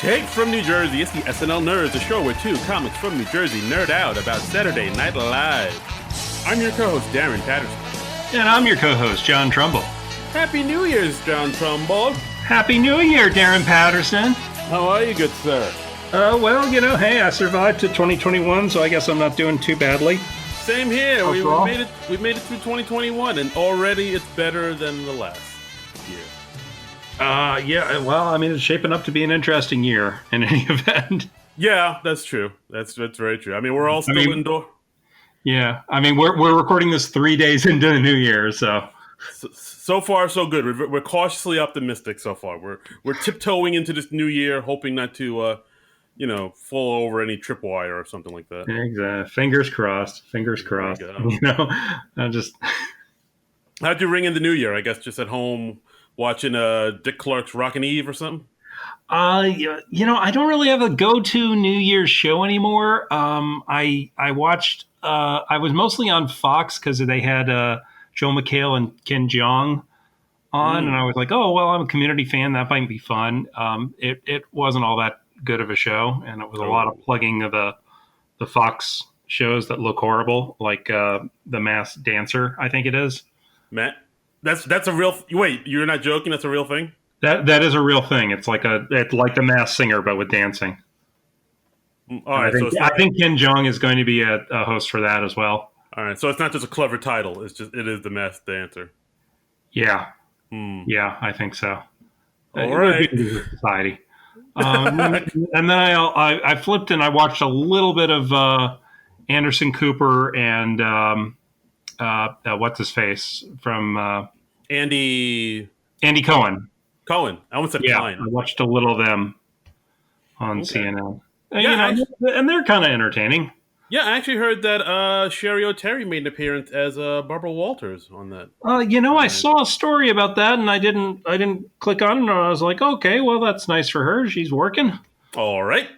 Hey, from New Jersey, it's the SNL Nerds, a show where two comics from New Jersey nerd out about Saturday Night Live. I'm your co-host, Darren Patterson. And I'm your co-host, John Trumbull. Happy New Year's, John Trumbull. Happy New Year, Darren Patterson. How are you, good sir? Well, hey, I survived to 2021, so I guess I'm not doing too badly. Same here. We made it through 2021, and already it's better than the last year. Yeah, well, I mean, it's shaping up to be an interesting year in any event. Yeah, that's true. That's very true. I mean, we're all still indoor. Yeah, I mean, we're recording this 3 days into the new year, so far so good. We're cautiously optimistic so far. We're tiptoeing into this new year, hoping not to, fall over any tripwire or something like that. Exactly. Fingers crossed. Fingers crossed. How'd you ring in the new year? I guess just at home watching Dick Clark's Rockin' Eve or something. I don't really have a go-to New Year's show anymore. I watched. I was mostly on Fox because they had Joe McHale and Ken Jeong on, and I was like, oh well, I'm a Community fan. That might be fun. It wasn't all that good of a show, and it was a lot of plugging of the Fox shows that look horrible, like The Masked Dancer. I think it is. Matt, that's a real. Wait, you're not joking? That's a real thing. That is a real thing. It's like The Masked Singer, but with dancing. All right, I think Ken Jeong is going to be a host for that as well. All right, so it's not just a clever title. It is The Masked Dancer. Yeah, yeah, I think so. All right, society. And then I flipped and I watched a little bit of Anderson Cooper and what's his face from Andy Cohen. I almost said Klein. I watched a little of them on CNN. Yeah, and they're kind of entertaining. Yeah, I actually heard that Sherry O'Terry made an appearance as Barbara Walters on that. I saw a story about that, and I didn't click on it. And I was like, okay, well, that's nice for her. She's working. All right.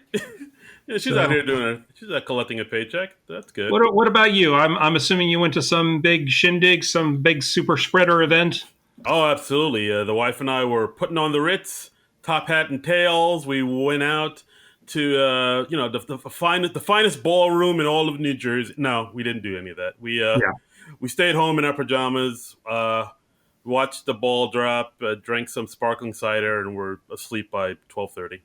Yeah, she's out here she's collecting a paycheck. That's good. What about you? I'm assuming you went to some big shindig, some big super spreader event. Oh, absolutely. The wife and I were putting on the Ritz, top hat and tails. We went out to the finest ballroom in all of New Jersey. No, we didn't do any of that. We stayed home in our pajamas, watched the ball drop, drank some sparkling cider, and were asleep by 12:30.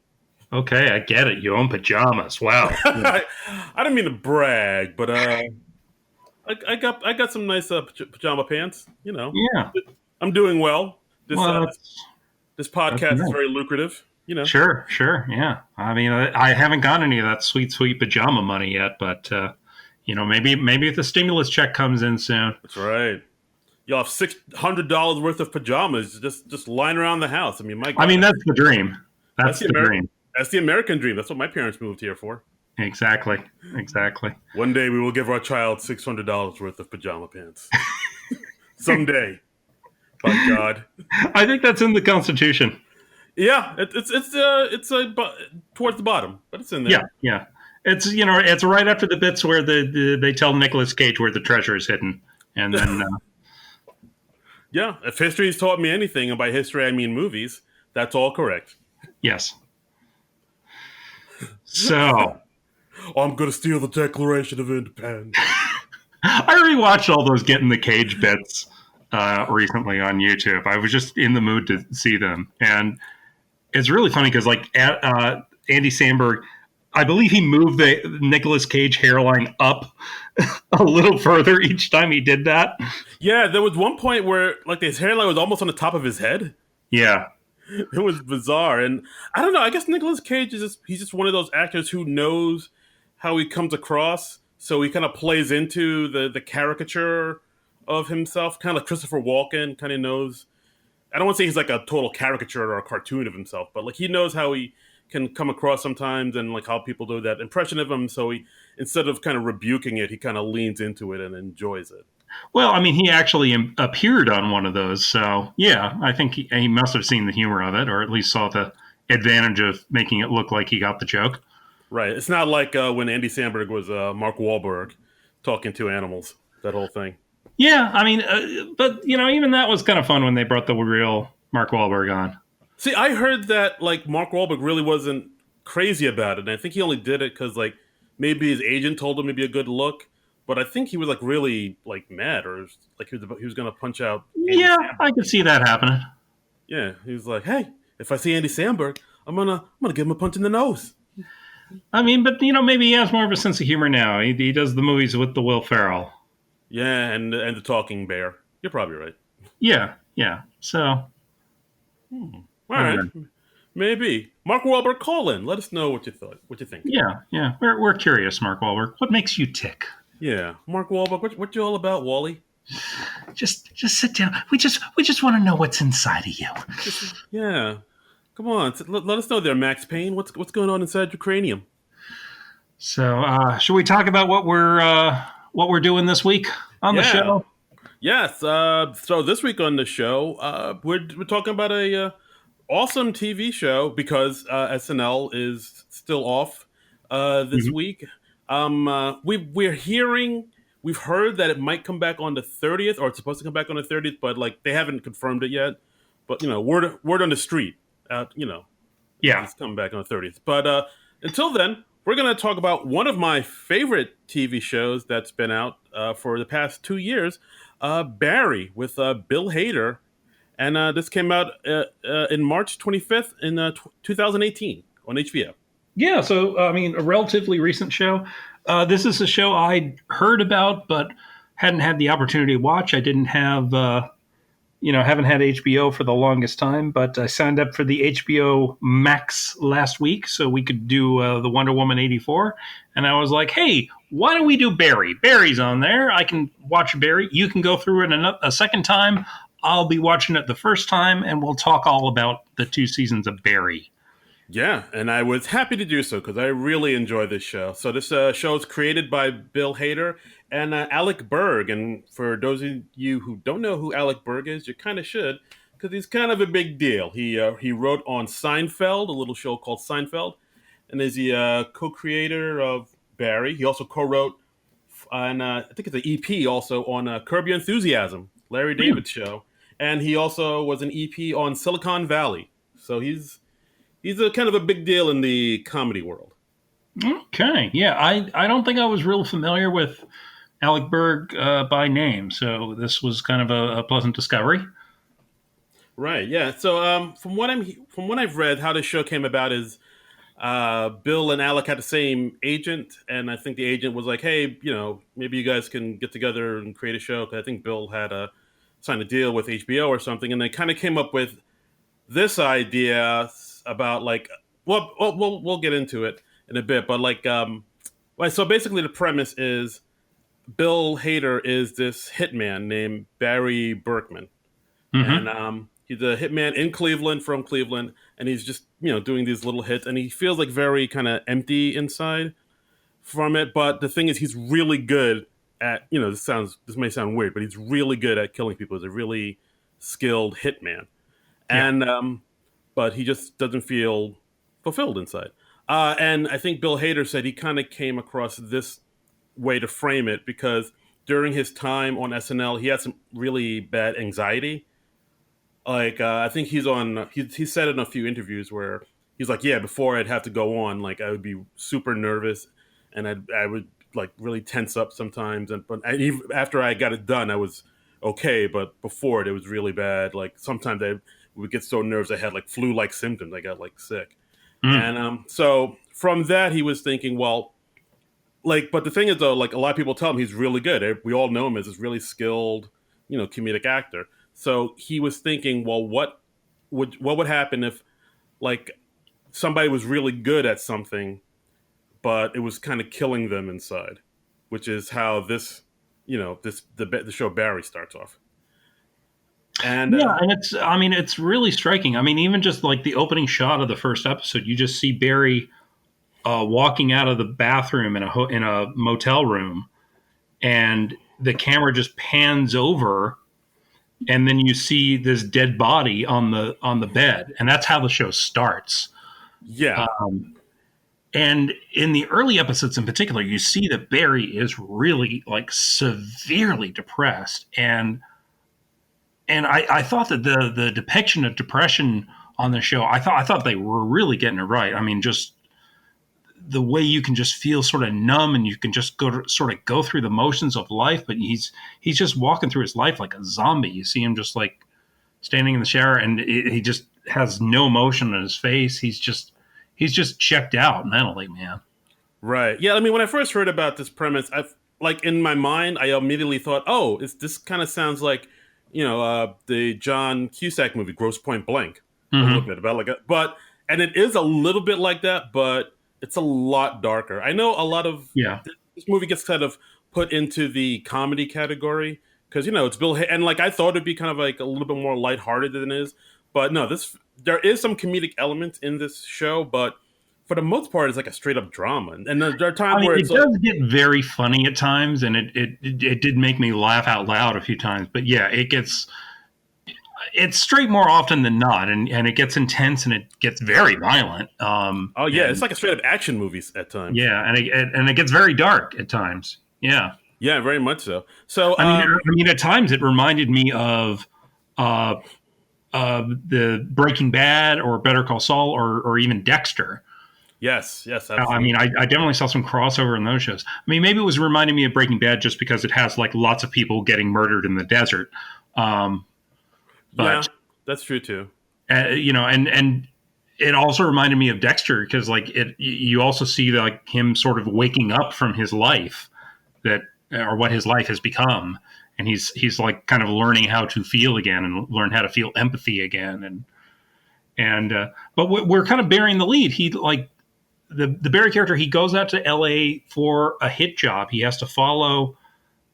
Okay, I get it. You own pajamas. Wow. I didn't mean to brag, but I got some nice pajama pants. Yeah. I'm doing well. This podcast is very lucrative. Sure, yeah. I mean, I haven't got any of that sweet pajama money yet, but maybe if the stimulus check comes in soon. That's right. You'll have $600 worth of pajamas just lying around the house. I mean, my God. I mean, that's the dream. That's the dream. That's the American dream. That's what my parents moved here for. Exactly. One day we will give our child $600 worth of pajama pants. Someday. By God. I think that's in the Constitution. Yeah, it's towards the bottom, but it's in there. Yeah. It's right after the bits where they tell Nicolas Cage where the treasure is hidden, and then. Yeah, if history has taught me anything, and by history I mean movies, that's all correct. Yes. So. I'm going to steal the Declaration of Independence. I rewatched all those Get in the Cage bits recently on YouTube. I was just in the mood to see them, and it's really funny because Andy Samberg, I believe he moved the Nicolas Cage hairline up a little further each time he did that. Yeah, there was one point where his hairline was almost on the top of his head. Yeah. It was bizarre. And I don't know, I guess Nicolas Cage he's just one of those actors who knows how he comes across. So he kind of plays into the caricature of himself, kind of like Christopher Walken kind of knows. I don't want to say he's like a total caricature or a cartoon of himself, but he knows how he can come across sometimes and how people do that impression of him. So he, instead of kind of rebuking it, he kind of leans into it and enjoys it. Well, I mean, he actually appeared on one of those. So, yeah, I think he must have seen the humor of it, or at least saw the advantage of making it look like he got the joke. Right. It's not like when Andy Samberg was Mark Wahlberg talking to animals, that whole thing. Yeah, I mean, but, even that was kind of fun when they brought the real Mark Wahlberg on. See, I heard that, Mark Wahlberg really wasn't crazy about it. And I think he only did it because like maybe his agent told him it'd be a good look. But I think he was like really like mad, or like he was gonna punch out Andy Yeah, I Samberg. could see that happening. Yeah, he was like, "Hey, if I see Andy Samberg, I'm gonna give him a punch in the nose." I mean, but maybe he has more of a sense of humor now. He does the movies with the Will Ferrell. Yeah, and the talking bear. You're probably right. Yeah, yeah. So All I don't right, know. maybe Mark Wahlberg, call in. Let us know what you thought. What you think. Yeah, yeah. We're curious, Mark Wahlberg. What makes you tick? Yeah, Mark Wahlberg. What you all about, Wally? Just sit down. We just want to know what's inside of you. Yeah, come on. Let us know there, Max Payne. What's going on inside your cranium? So, should we talk about what we're doing this week on the Yeah. show? Yes. So this week on the show, we're talking about a awesome TV show because SNL is still off this Mhm. week. We've heard that it might come back on the 30th, or it's supposed to come back on the 30th, but like they haven't confirmed it yet. But word on the street, is Yeah, it's coming back on the 30th. But until then, we're going to talk about one of my favorite TV shows that's been out for the past 2 years, Barry, with Bill Hader. And this came out in March 25th in 2018 on HBO. yeah. So, I mean, a relatively recent show. This is a show I'd heard about, but hadn't had the opportunity to watch. I didn't have haven't had HBO for the longest time, but I signed up for the HBO Max last week so we could do the Wonder Woman 84. And I was like, hey, why don't we do Barry? Barry's on there. I can watch Barry. You can go through it a second time. I'll be watching it the first time, and we'll talk all about the 2 seasons of Barry. Yeah, and I was happy to do so because I really enjoy this show. So this show is created by Bill Hader and Alec Berg. And for those of you who don't know who Alec Berg is, you kind of should because he's kind of a big deal. He wrote on Seinfeld, a little show called Seinfeld, and is the co-creator of Barry. He also co-wrote on I think it's an EP also on Curb Your Enthusiasm, Larry David's show, and he also was an EP on Silicon Valley. So he's a kind of a big deal in the comedy world. Okay. Yeah, I don't think I was real familiar with Alec Berg by name, so this was kind of a pleasant discovery. Right. Yeah. So from what I've read, how this show came about is Bill and Alec had the same agent, and I think the agent was like, "Hey, maybe you guys can get together and create a show." Because I think Bill had signed a deal with HBO or something, and they kind of came up with this idea about like, we'll get into it in a bit, but like, so basically the premise is Bill Hader is this hitman named Barry Berkman, and Hmm. he's a hitman in Cleveland, from Cleveland, and he's just doing these little hits, and he feels like very kind of empty inside from it. But the thing is, he's really good at this may sound weird, but he's really good at killing people. He's a really skilled hitman, Yeah. and but he just doesn't feel fulfilled inside. And I think Bill Hader said he kind of came across this way to frame it because during his time on SNL, he had some really bad anxiety. Like I think he said in a few interviews where he's like, yeah, before I'd have to go on, like I would be super nervous, and I would like really tense up sometimes. And even after I got it done, I was okay, but before it was really bad. Like sometimes I would get so nervous I had like flu-like symptoms. I got like sick, Mm. and so from that he was thinking, well, like, but the thing is though, like a lot of people tell him he's really good. We all know him as this really skilled, comedic actor. So he was thinking, well, what would happen if like somebody was really good at something, but it was kind of killing them inside, which is how the show Barry starts off. And Yeah, and it's really striking. I mean, even just like the opening shot of the first episode, you just see Barry walking out of the bathroom in a motel room, and the camera just pans over, and then you see this dead body on the bed, and that's how the show starts. yeah, And in the early episodes in particular, you see that Barry is really like severely depressed, and I thought that the depiction of depression on the show, I thought they were really getting it right. I mean, just the way you can just feel sort of numb and you can just sort of go through the motions of life, but he's just walking through his life like a zombie. You see him just like standing in the shower, and he just has no emotion on his face. He's just checked out mentally, man. Right. Yeah. I mean, when I first heard about this premise, I like in my mind, I immediately thought, oh, this kind of sounds like, the John Cusack movie, Gross Point Blank, a little Mm-hmm. bit about and it is a little bit like that, but it's a lot darker. I know a lot of Yeah. this movie gets kind of put into the comedy category because it's and like I thought it'd be kind of like a little bit more lighthearted than it is, but no, there is some comedic elements in this show, but for the most part, it's like a straight up drama. And there are I times mean, where it it's like, does get very funny at times, and it did make me laugh out loud a few times. But yeah, it's straight more often than not, and it gets intense and it gets very violent. oh yeah, it's And like a straight up action movies at times. yeah, and it gets very dark at times. Yeah, Yeah, very much so. So, I mean, at times it reminded me of uh, the Breaking Bad or Better Call Saul or even Dexter. yes, I mean, absolutely. I definitely saw some crossover in those shows. I mean, maybe it was reminding me of Breaking Bad just because it has like lots of people getting murdered in the desert. Um, Yeah, but that's true too. and it also reminded me of Dexter because like you also see like him sort of waking up from his life that or what his life has become, and he's like kind of learning how to feel again and learn how to feel empathy again, and but we're kind of bearing the lead. He like the Barry character, he goes out to LA for a hit job. He has to follow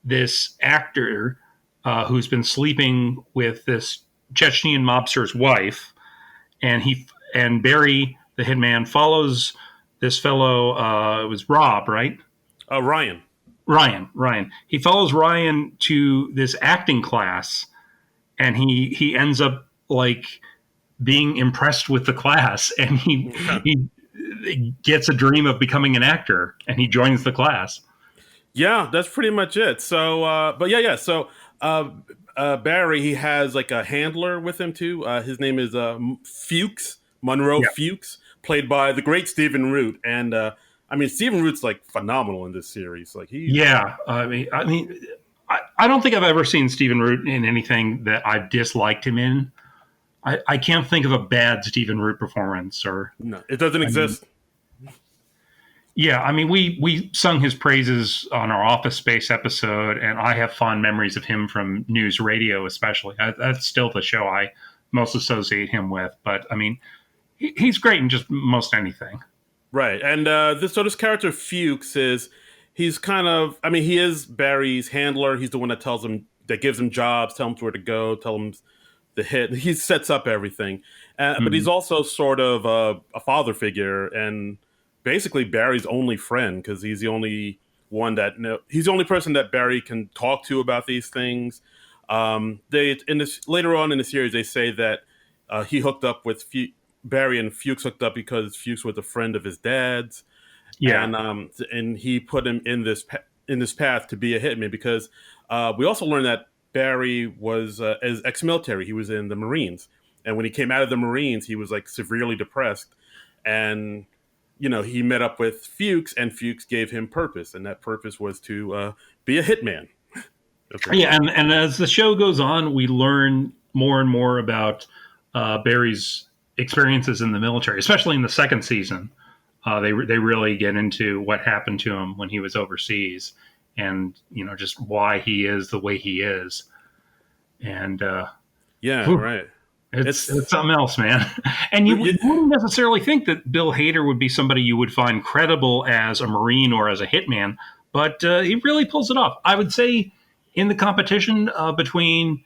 this actor who's been sleeping with this Chechnyan mobster's wife, and Barry, the hitman, follows this fellow. It was Rob, right? Ryan. Ryan. He follows Ryan to this acting class, and he ends up like being impressed with the class, and he gets a dream of becoming an actor, and he joins the class. Yeah, that's pretty much it. So, but yeah. So, uh, Barry, he has like a handler with him too. His name is Fuchs, Monroe Yeah, Fuchs, played by the great Stephen Root. And I mean, Stephen Root's like phenomenal in this series. Like he's yeah. I don't think I've ever seen Stephen Root in anything that I've disliked him in. I can't think of a bad Stephen Root performance. Or no, it doesn't I mean, exist. yeah, I mean, we sung his praises on our Office Space episode, and I have fond memories of him from news radio, especially. That's still the show I most associate him with. But I mean, he's great in just most anything. Right, and this character Fuchs he's kind of I mean he is Barry's handler. He's the one that gives him jobs, tell him where to go, tell him the hit. He sets up everything, but he's Mhm. also sort of a father figure and basically Barry's only friend because he's the only he's the only person that Barry can talk to about these things. They in this later on in the series they say that he hooked up with Barry and Fuchs hooked up because Fuchs was a friend of his dad's, Yeah, and he put him in this path to be a hitman because we also learned that Barry was as ex-military. He was in the Marines, and when he came out of the Marines, he was like severely depressed, and he met up with Fuchs, and Fuchs gave him purpose, and that purpose was to be a hitman. yeah, and as the show goes on, we learn more and more about Barry's experiences in the military, especially in the second season. They really get into what happened to him when he was overseas, and just why he is the way he is, and Yeah, whew, right. it's something else, man. And you Yeah, wouldn't necessarily think that Bill Hader would be somebody you would find credible as a Marine or as a hitman, but he really pulls it off. I would say in the competition between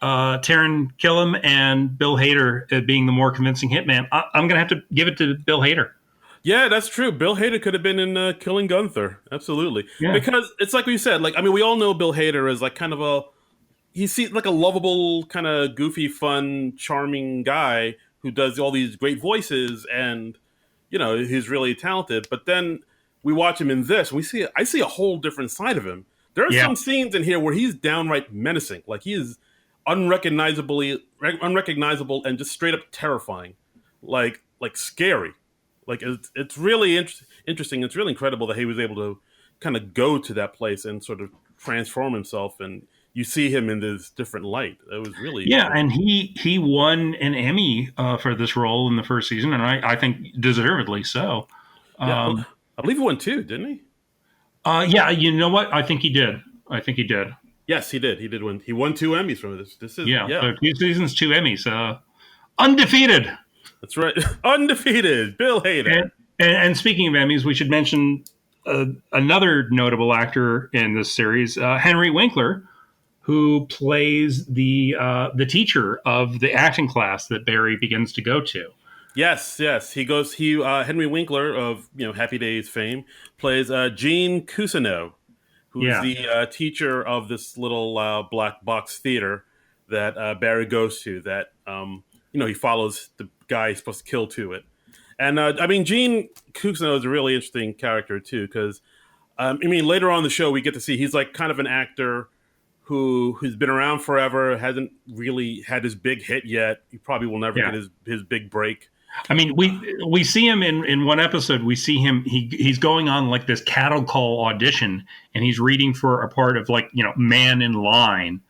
Taron Killam and Bill Hader being the more convincing hitman, I'm going to have to give it to Bill Hader. yeah, that's true. Bill Hader could have been in Killing Gunther, absolutely, Yeah. because it's like we said. Like, I mean, we all know Bill Hader as like kind of he seems like a lovable, kind of goofy, fun, charming guy who does all these great voices, and he's really talented. But then we watch him in this, and I see a whole different side of him. There are Yeah. some scenes in here where he's downright menacing, like he is unrecognizable and just straight up terrifying, like scary. Like it's really interesting. It's really incredible that he was able to kind of go to that place and sort of transform himself, and you see him in this different light. It was really Yeah, cool. and he won an Emmy for this role in the first season, and I think deservedly so. Yeah, Um, I believe he won two, didn't he? yeah, you know what? I think he did. I think he did. Yes, he did. He did win. He won two Emmys from this. This is Yeah, yeah, so 2 seasons, 2 Emmys, undefeated. that's right. Undefeated, Bill Hader. And speaking of Emmys, we should mention another notable actor in this series, Henry Winkler, who plays the teacher of the acting class that Barry begins to go to. Yes, yes. He goes. He Henry Winkler of Happy Days fame plays Gene Cousineau, who's Yeah, the teacher of this little black box theater that Barry goes to. That he follows the guy he's supposed to kill to it. And I mean, Gene Cousineau is a really interesting character too, because I mean, later on in the show we get to see he's like kind of an actor who's been around forever, hasn't really had his big hit yet. He probably will never yeah. get his big break. I mean, we see him in one episode. We see him. He's going on like this cattle call audition, and he's reading for a part of like man in line.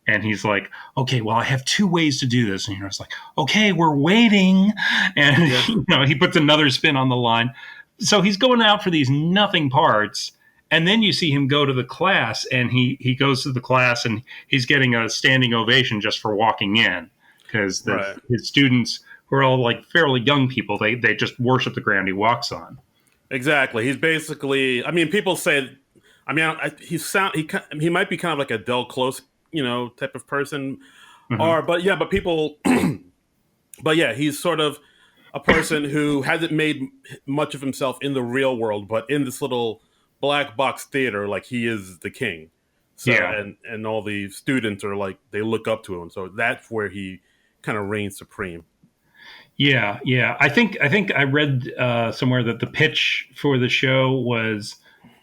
And he's like, okay, well, I have 2 ways to do this. And you're just like, okay, we're waiting. And, Yeah. he puts another spin on the line. So he's going out for these nothing parts. And then you see him go to the class, and he goes to the class, and he's getting a standing ovation just for walking in, because Right. his students, who are all like fairly young people, they just worship the ground he walks on. Exactly. He's basically. I mean, people say. I mean, he might be kind of like a Del Close, type of person, Mm-hmm. or but people. But yeah, he's sort of a person who hasn't made much of himself in the real world, but in this little black box theater, like he is the king. So Yeah. and all the students are like they look up to him. So that's where he kind of reigns supreme. Yeah, yeah. I think I read somewhere that the pitch for the show was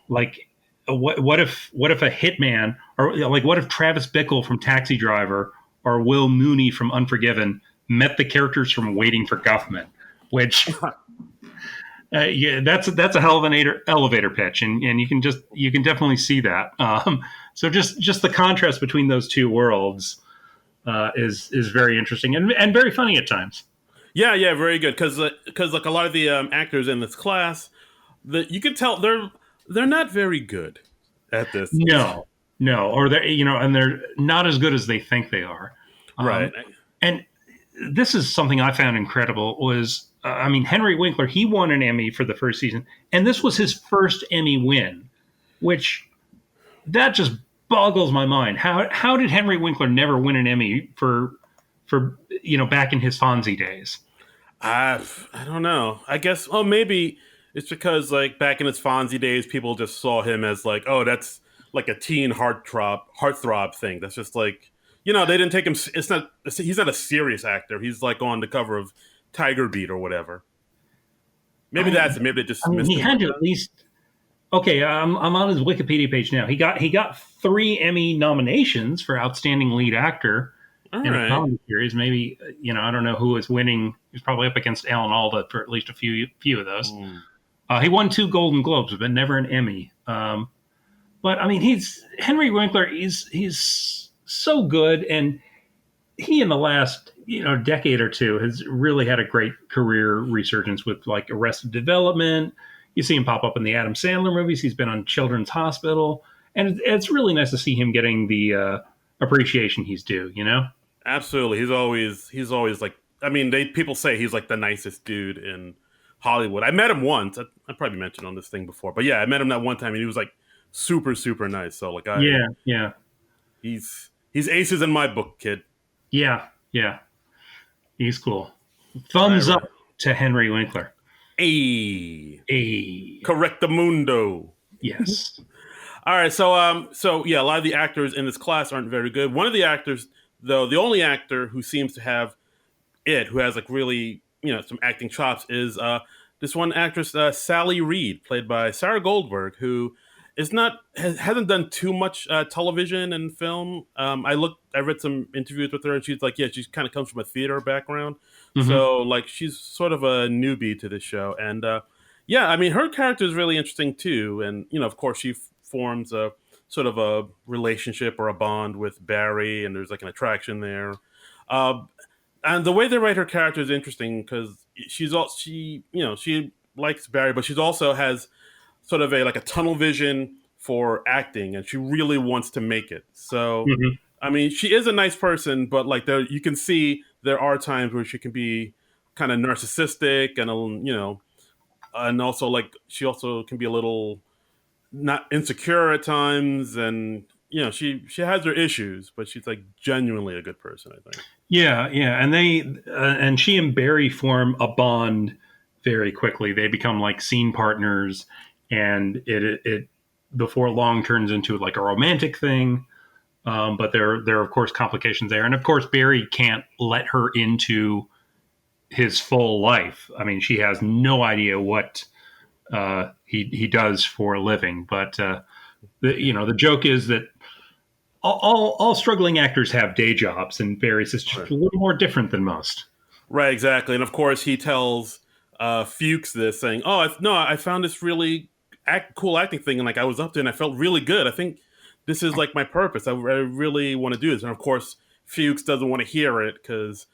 like, what if a hitman, or like what if Travis Bickle from Taxi Driver or Will Mooney from Unforgiven met the characters from Waiting for Guffman, which yeah, that's a hell of an elevator pitch, and you can definitely see that. So just the contrast between those two worlds is very interesting and very funny at times. Yeah, yeah, very good. Because like a lot of the actors in this class, you can tell they're not very good at this. No, no, or they and they're not as good as they think they are. Right. And this is something I found incredible was, I mean, Henry Winkler, he won an Emmy for the first season, and this was his first Emmy win, which that just boggles my mind. How did Henry Winkler never win an Emmy for back in his Fonzie days? I don't know. I guess. Oh, maybe it's because like back in his Fonzie days, people just saw him as like, oh, that's like a teen heartthrob thing. That's just like they didn't take him. It's not. He's not a serious actor. He's like on the cover of Tiger Beat or whatever. Maybe that's it. Maybe they just I mean, missed he him had with to that. at least. Okay, I'm on his Wikipedia page now. He got 3 Emmy nominations for Outstanding Lead Actor All in a right. comedy series. Maybe I don't know who was winning. He was probably up against Alan Alda for at least a few of those. Mm. He won 2 Golden Globes, but never an Emmy. But I mean, he's Henry Winkler. He's so good, and he in the last decade or two has really had a great career resurgence with like Arrested Development. You see him pop up in the Adam Sandler movies. He's been on Children's Hospital, and it's really nice to see him getting the appreciation he's due. Absolutely. He's always like. I mean, people say he's like the nicest dude in Hollywood. I met him once. I probably mentioned on this thing before, but yeah, I met him that one time, and he was like super super nice. So like Yeah, yeah, he's aces in my book, kid. yeah, yeah. He's cool. Right, Thumbs right. up to Henry Winkler. Hey, A correctamundo. yes. All right, so yeah, a lot of the actors in this class aren't very good. One of the actors, though, the only actor who seems to have who has like really some acting chops, is this one actress, Sally Reed, played by Sarah Goldberg, who hasn't done too much television and film. I read some interviews with her, and she's like, yeah, she kind of comes from a theater background, Hmm. so like she's sort of a newbie to this show, and yeah, I mean her character is really interesting too, and of course she forms a sort of a relationship or a bond with Barry, and there's like an attraction there. Uh, and the way they write her character is interesting because she likes Barry, but she's also has sort of a like a tunnel vision for acting, and she really wants to make it. So, Hmm. I mean, she is a nice person, but like there, you can see there are times where she can be kind of narcissistic, and and also like she also can be a little not insecure at times, and she has her issues, but she's like genuinely a good person, I think. Yeah, yeah, and and she and Barry form a bond very quickly. They become like scene partners, and it before long turns into like a romantic thing. But there are of course complications there, and of course Barry can't let her into his full life. I mean, she has no idea what he does for a living. But the joke is that all struggling actors have day jobs, and Barry's is just Right. a little more different than most. Right, exactly. And of course, he tells Fuchs this, saying, "Oh, no, I found this really cool acting thing, and like I was up there, and I felt really good. I think this is like my purpose. I really want to do this." And of course, Fuchs doesn't want to hear it because,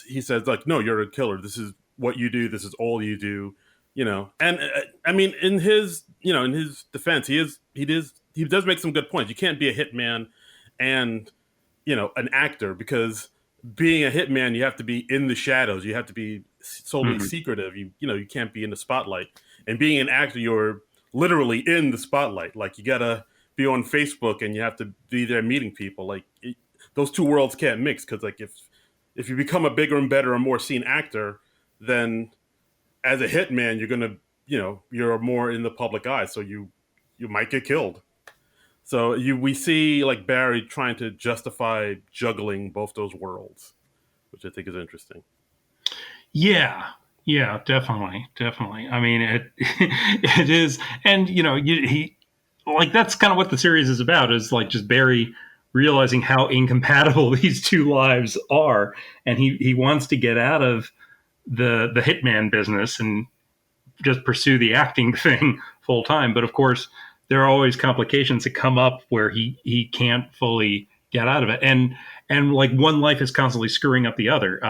he says like, "No, you're a killer. This is what you do. This is all you do." And I mean, in his defense, he does make some good points. You can't be a hitman and an actor, because being a hitman, you have to be in the shadows. You have to be solely Mhm. secretive. You can't be in the spotlight. And being an actor, you're literally in the spotlight. Like you gotta be on Facebook, and you have to be there meeting people. Like those two worlds can't mix, because like if you become a bigger and better and more seen actor, then as a hitman, you're gonna you're more in the public eye, so you might get killed. So we see like Barry trying to justify juggling both those worlds, which I think is interesting. Yeah, yeah, definitely, definitely. I mean, it it is, and he like that's kind of what the series is about. Is like just Barry realizing how incompatible these two lives are, and he wants to get out of the hitman business and just pursue the acting thing full time. But of course, there are always complications that come up where he can't fully get out of it, and like one life is constantly screwing up the other.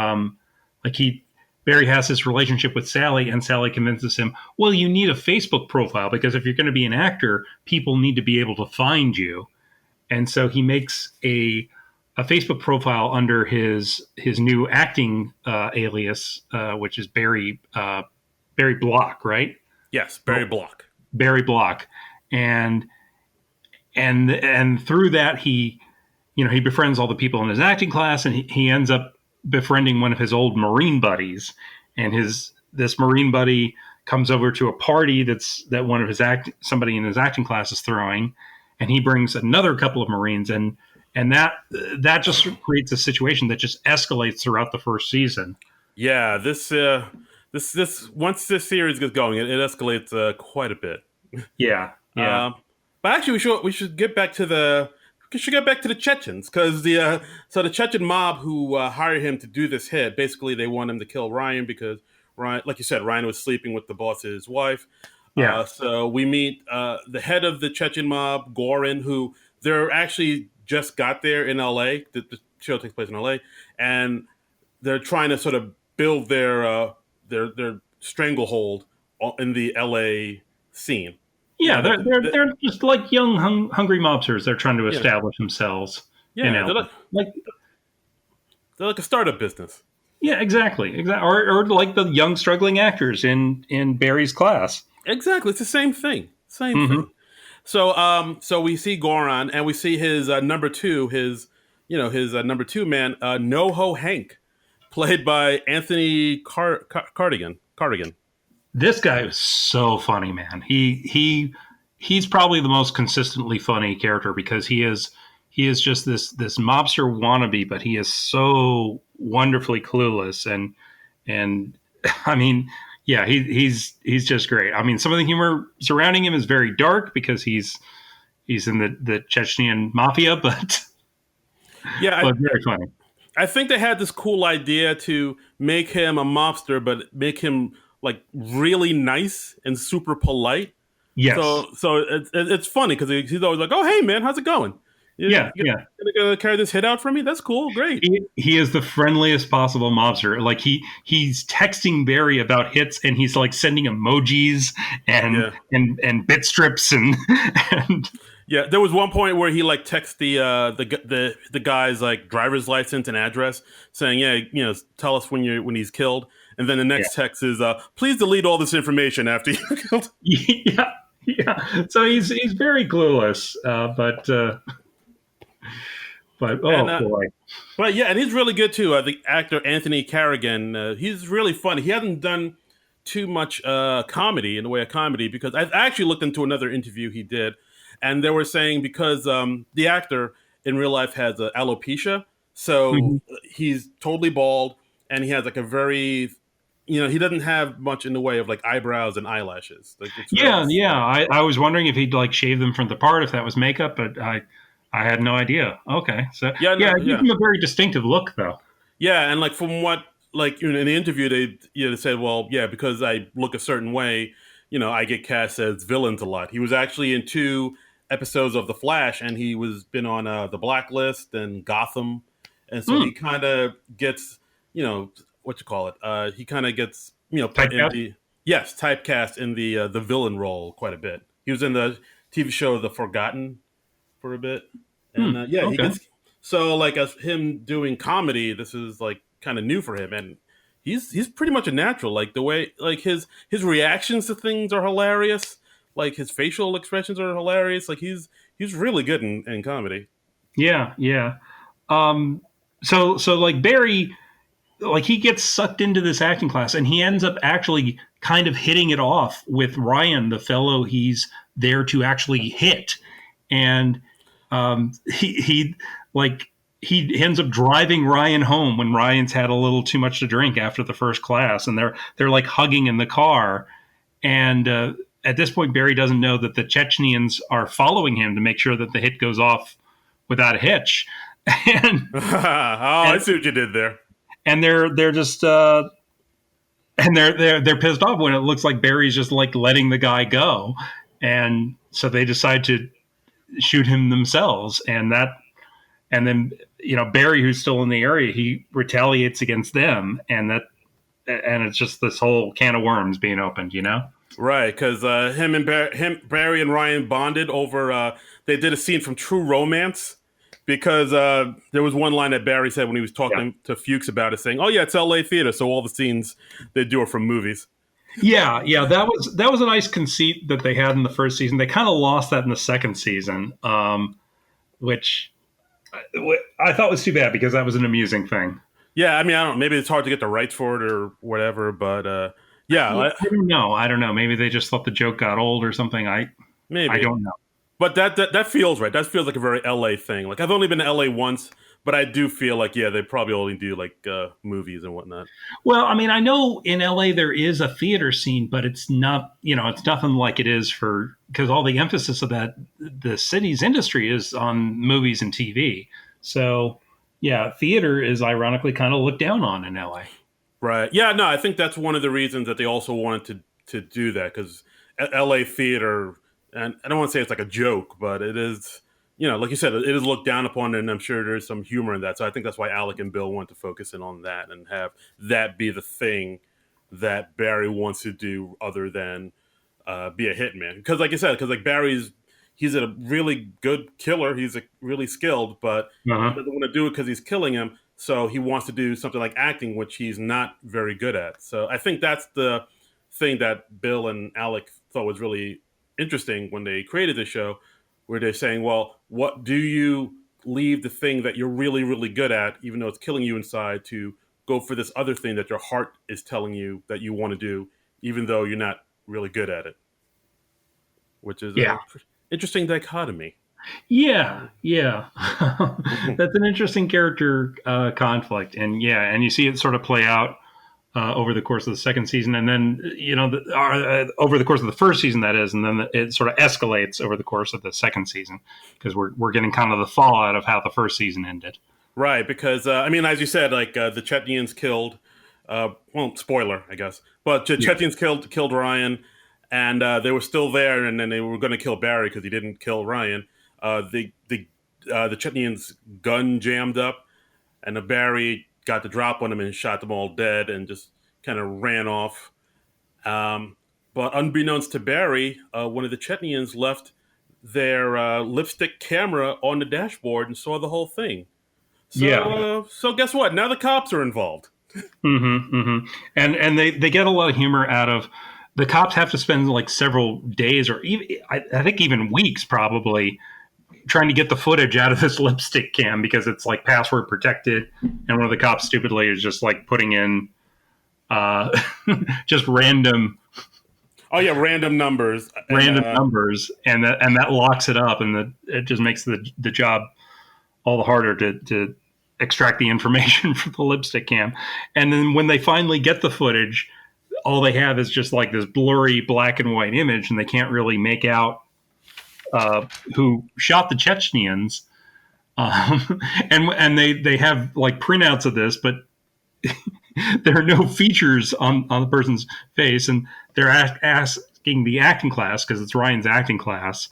Like he Barry has this relationship with Sally, and Sally convinces him, well, you need a Facebook profile because if you're going to be an actor, people need to be able to find you. And so he makes a Facebook profile under his new acting alias, which is Barry Block, right? Yes, Barry Block. Barry Block, and and through that he befriends all the people in his acting class, and he ends up befriending one of his old Marine buddies, and his this Marine buddy comes over to a party that one of somebody in his acting class is throwing, and he brings another couple of Marines, and that just creates a situation that just escalates throughout the first season. Yeah, this once this series gets going, it escalates quite a bit. Yeah, yeah. But actually, we should get back to the Chechens, because the Chechen mob who hired him to do this hit, basically they want him to kill Ryan because Ryan, like you said, Ryan was sleeping with the boss's wife. Yeah. So we meet the head of the Chechen mob, Gorin, who they're actually just got there in L.A. The show takes place in L.A. and they're trying to sort of build their stranglehold in the L.A. scene. Yeah, Like they're just like young hungry mobsters. They're trying to yeah, establish themselves in yeah, LA. Like they're like a startup business. yeah, exactly, or like the young struggling actors in Barry's class. Exactly, it's the same thing. Same Hmm. thing. So we see Goron, and we see his number two, his number two man, NoHo Hank, played by Anthony Cardigan. Cardigan. This guy is so funny, man. He's probably the most consistently funny character because he is just this mobster wannabe, but he is so wonderfully clueless and I mean, yeah, he's just great. I mean, some of the humor surrounding him is very dark because he's in the Chechnyan mafia, Yeah, but very funny. I think they had this cool idea to make him a mobster, but make him like really nice and super polite. Yes. So it's funny because he's always like, "Oh, hey man, how's it going? Yeah, You yeah. gonna carry this hit out for me? That's cool, great." He is the friendliest possible mobster. Like he's texting Barry about hits, and he's like sending emojis Yeah, and bit strips and and yeah. There was one point where he like texts the guy's like driver's license and address, saying, "Yeah, tell us when he's killed." And then the yeah, next text is, "Please delete all this information after you killed." yeah, yeah. So he's very clueless, but And oh boy, But yeah, and he's really good too. The actor Anthony Carrigan, he's really funny. He hasn't done too much comedy in the way of comedy because I actually looked into another interview he did, and they were saying because the actor in real life has alopecia, so Mhm. he's totally bald, and he has like a very, he doesn't have much in the way of like eyebrows and eyelashes. Like it's very Yeah, yeah. slight. I was wondering if he'd like shave them from the part if that was makeup, but I had no idea. Okay, so Yeah, yeah, no, it gives yeah. him a very distinctive look, though. Yeah, and like from what like in the interview they said, well, yeah, because I look a certain way, I get cast as villains a lot. He was actually in two episodes of The Flash, and he was been on the Blacklist and Gotham, and so he Hmm. kind of gets, what you call it. He kind of gets put in Typecast. the yes typecast in the villain role quite a bit. He was in the TV show The Forgotten for a bit, Hmm. and yeah, he Okay. gets so like as him doing comedy. This is like kind of new for him, and he's pretty much a natural. Like the way like his reactions to things are hilarious. Like his facial expressions are hilarious. Like he's really good in comedy. Yeah, yeah. Um. So like Barry, like he gets sucked into this acting class, and he ends up actually kind of hitting it off with Ryan, the fellow he's there to actually hit, and he like he ends up driving Ryan home when Ryan's had a little too much to drink after the first class, and they're like hugging in the car. And at this point, Barry doesn't know that the Chechnyans are following him to make sure that the hit goes off without a hitch, and Oh, I and see what you did there. and they're just and they're pissed off when it looks like Barry's just like letting the guy go, and so they decide to shoot him themselves, and then Barry, who's still in the area, he retaliates against them, and it's just this whole can of worms being opened. Right, because Barry and Ryan bonded over. They did a scene from True Romance because there was one line that Barry said when he was Yeah, talking to Fuchs about it, saying, "Oh yeah, it's L.A. theater, so all the scenes they do are from movies." yeah, yeah. That was a nice conceit that they had in the first season. They kind of lost that in the second season, which I thought was too bad because that was an amusing thing. Yeah, I mean, I don't. Maybe it's hard to get the rights for it or whatever, but yeah, I don't know. I don't know. Maybe they just thought the joke got old or something. I maybe. don't know. But that feels right. That feels like a very LA thing. Like I've only been to LA once, but I do feel like yeah, they probably only do like movies and whatnot. Well, I mean, I know in LA there is a theater scene, but it's not, it's nothing like it is because all the emphasis of the city's industry is on movies and TV. So, yeah, theater is ironically kind of looked down on in LA. Right. Yeah. No, I think that's one of the reasons that they also wanted to do that because LA theater, and I don't want to say it's like a joke, but it is. Like you said, it is looked down upon, and I'm sure there's some humor in that. So I think that's why Alec and Bill want to focus in on that and have that be the thing that Barry wants to do, other than be a hitman. Because, like you said, because like he's a really good killer. He's really skilled, but he Uh-huh. doesn't want to do it because he's killing him. So he wants to do something like acting, which he's not very good at. So I think that's the thing that Bill and Alec thought was really interesting when they created the show, where they're saying, well, what do you leave the thing that you're really, really good at, even though it's killing you inside, to go for this other thing that your heart is telling you that you want to do, even though you're not really good at it, which is Yeah. a interesting dichotomy. Yeah, yeah. That's an interesting character conflict, and yeah, and you see it sort of play out over the course of the second season, and then over the course of the first season, that is, and then it sort of escalates over the course of the second season because we're getting kind of the fallout of how the first season ended. Right, because I mean, as you said, like the Chetnians killed. Well, spoiler, I guess, but Yeah. Chetnians killed Ryan, and they were still there, and then they were going to kill Barry because he didn't kill Ryan. The Chetnians' gun jammed up, and the Barry got the drop on them and shot them all dead, and just kind of ran off. But unbeknownst to Barry, one of the Chetnians left their lipstick camera on the dashboard and saw the whole thing. Yeah. So guess what? Now the cops are involved. And they get a lot of humor out of the cops have to spend like several days or even I think even weeks probably trying to get the footage out of this lipstick cam because it's like password protected, and one of the cops stupidly is just like putting in just random Oh yeah, random numbers. numbers, and that locks it up, and it just makes the job all the harder to extract the information from the lipstick cam. And then when they finally get the footage, all they have is just like this blurry black and white image, and they can't really make out who shot the Chechens. And they have like printouts of this, but there are no features on the person's face, and they're asking the acting class because it's Ryan's acting class.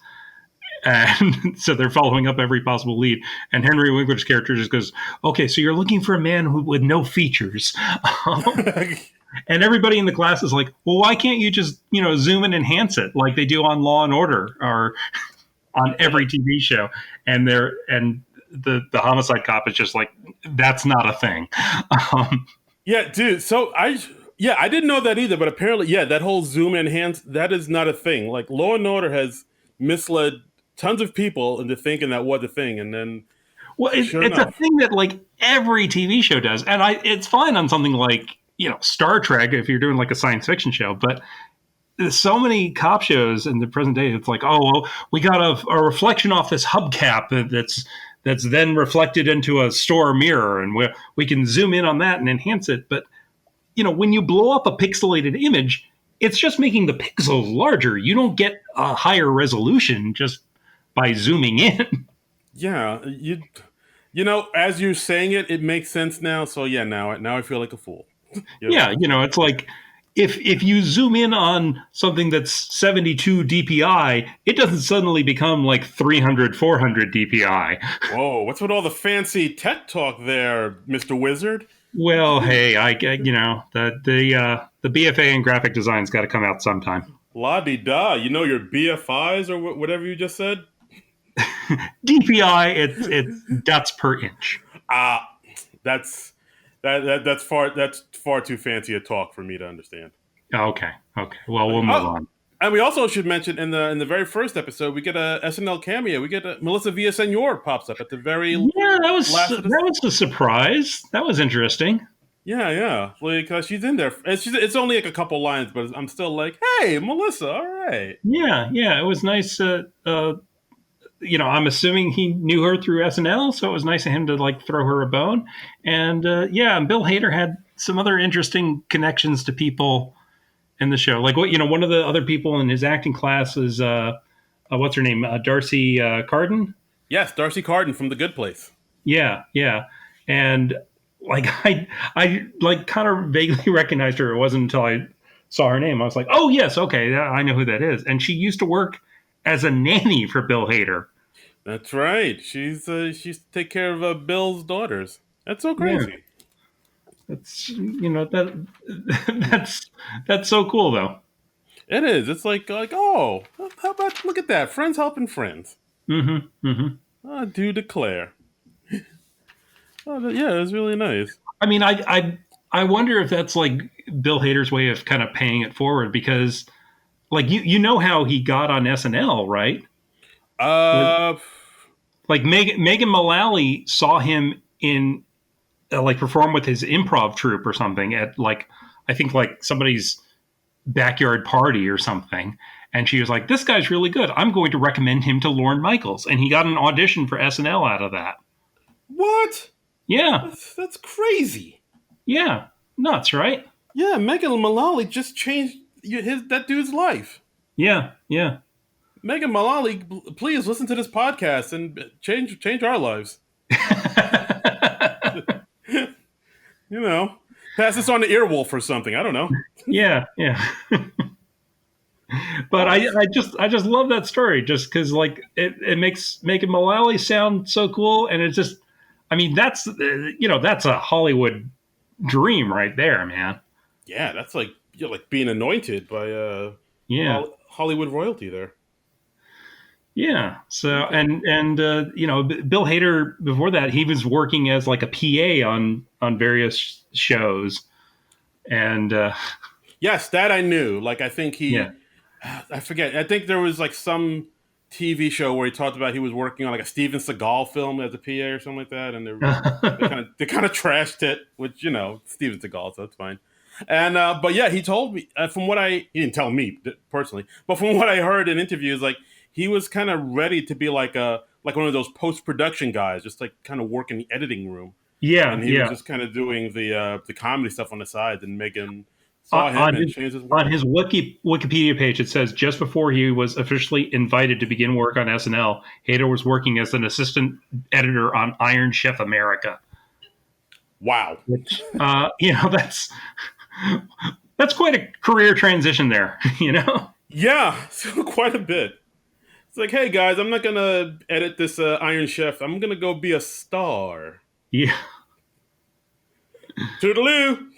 And so they're following up every possible lead. And Henry Winkler's character just goes, okay, so you're looking for a man with no features. And everybody in the class is like, well, why can't you just, zoom and enhance it like they do on Law and Order or on every TV show? And the homicide cop is just like, that's not a thing. Yeah, dude. So I didn't know that either, but apparently, yeah, that whole zoom enhance, that is not a thing. Like Law and Order has misled tons of people into thinking that was a thing, and then it's a thing that like every TV show does, and it's fine on something like Star Trek if you're doing like a science fiction show, but there's so many cop shows in the present day. It's like, oh well, we got a reflection off this hubcap that's then reflected into a store mirror, and we can zoom in on that and enhance it. But when you blow up a pixelated image, it's just making the pixels larger. You don't get a higher resolution just by zooming in. Yeah, as you're saying it, it makes sense now. So yeah, now I feel like a fool. Yeah, it's like if you zoom in on something that's 72 DPI, it doesn't suddenly become like 300, 400 DPI. Whoa, what's with all the fancy tech talk there, Mr. Wizard? Well, hey, the BFA in graphic design's got to come out sometime. La-di-da, your BFIs or whatever you just said? DPI, it's dots per inch. That's far too fancy a talk for me to understand. Okay. Well, we'll move on. And we also should mention in the very first episode, we get a SNL cameo. We get Melissa Villaseñor pops up at the very that was a surprise. That was interesting. Yeah, like she's in there. It's only like a couple lines, but I'm still like, hey, Melissa, all right. Yeah, it was nice. I'm assuming he knew her through SNL, so it was nice of him to like throw her a bone. And and Bill Hader had some other interesting connections to people in the show. Like one of the other people in his acting class is what's her name? Darcy Carden. Yes, Darcy Carden from The Good Place. Yeah, and like I like kind of vaguely recognized her. It wasn't until I saw her name I was like, oh yes, okay, I know who that is. And she used to work as a nanny for Bill Hader. That's right. She's to take care of Bill's daughters. That's so crazy. Yeah. That's so cool though. It is. It's like oh, how about look at that, friends helping friends. I do declare. Yeah, it was really nice. I mean, I wonder if that's like Bill Hader's way of kind of paying it forward because, like, you know how he got on SNL, right? Like Megan Mullally saw him in like perform with his improv troupe or something at like I think like somebody's backyard party or something, and she was like, "This guy's really good. I'm going to recommend him to Lorne Michaels," and he got an audition for SNL out of that. What? Yeah, that's crazy. Yeah, nuts, right? Yeah, Megan Mullally just changed that dude's life. Yeah, yeah. Megan Mullally, please listen to this podcast and change our lives. You know, pass this on to Earwolf or something. I don't know. Yeah, yeah. But Oh, I just love that story just because like it makes Megan Mullally sound so cool, and it's just, I mean, that's that's a Hollywood dream right there, man. yeah, that's like you're like being anointed by Yeah, Hollywood royalty there. yeah. So Okay. Bill Hader before that he was working as like a PA on various shows, and Yes, that I knew. Like I think yeah. I forget. I think there was like some TV show where he talked about he was working on like a Steven Seagal film as a PA or something like that, and they kind of trashed it, which Steven Seagal, so it's fine. And but yeah, he told me from what he didn't tell me personally, but from what I heard in interviews, like he was kind of ready to be like one of those post production guys, just like kind of work in the editing room, Yeah, and he was yeah. just kind of doing the comedy stuff on the side, and Megan saw him On and his changed his on world. his Wikipedia page, it says just before he was officially invited to begin work on SNL, Hader was working as an assistant editor on Iron Chef America. Wow. Which, that's quite a career transition there. You know? Yeah, so quite a bit. It's like, hey guys, I'm not gonna edit this Iron Chef. I'm gonna go be a star. Yeah, Toodaloo.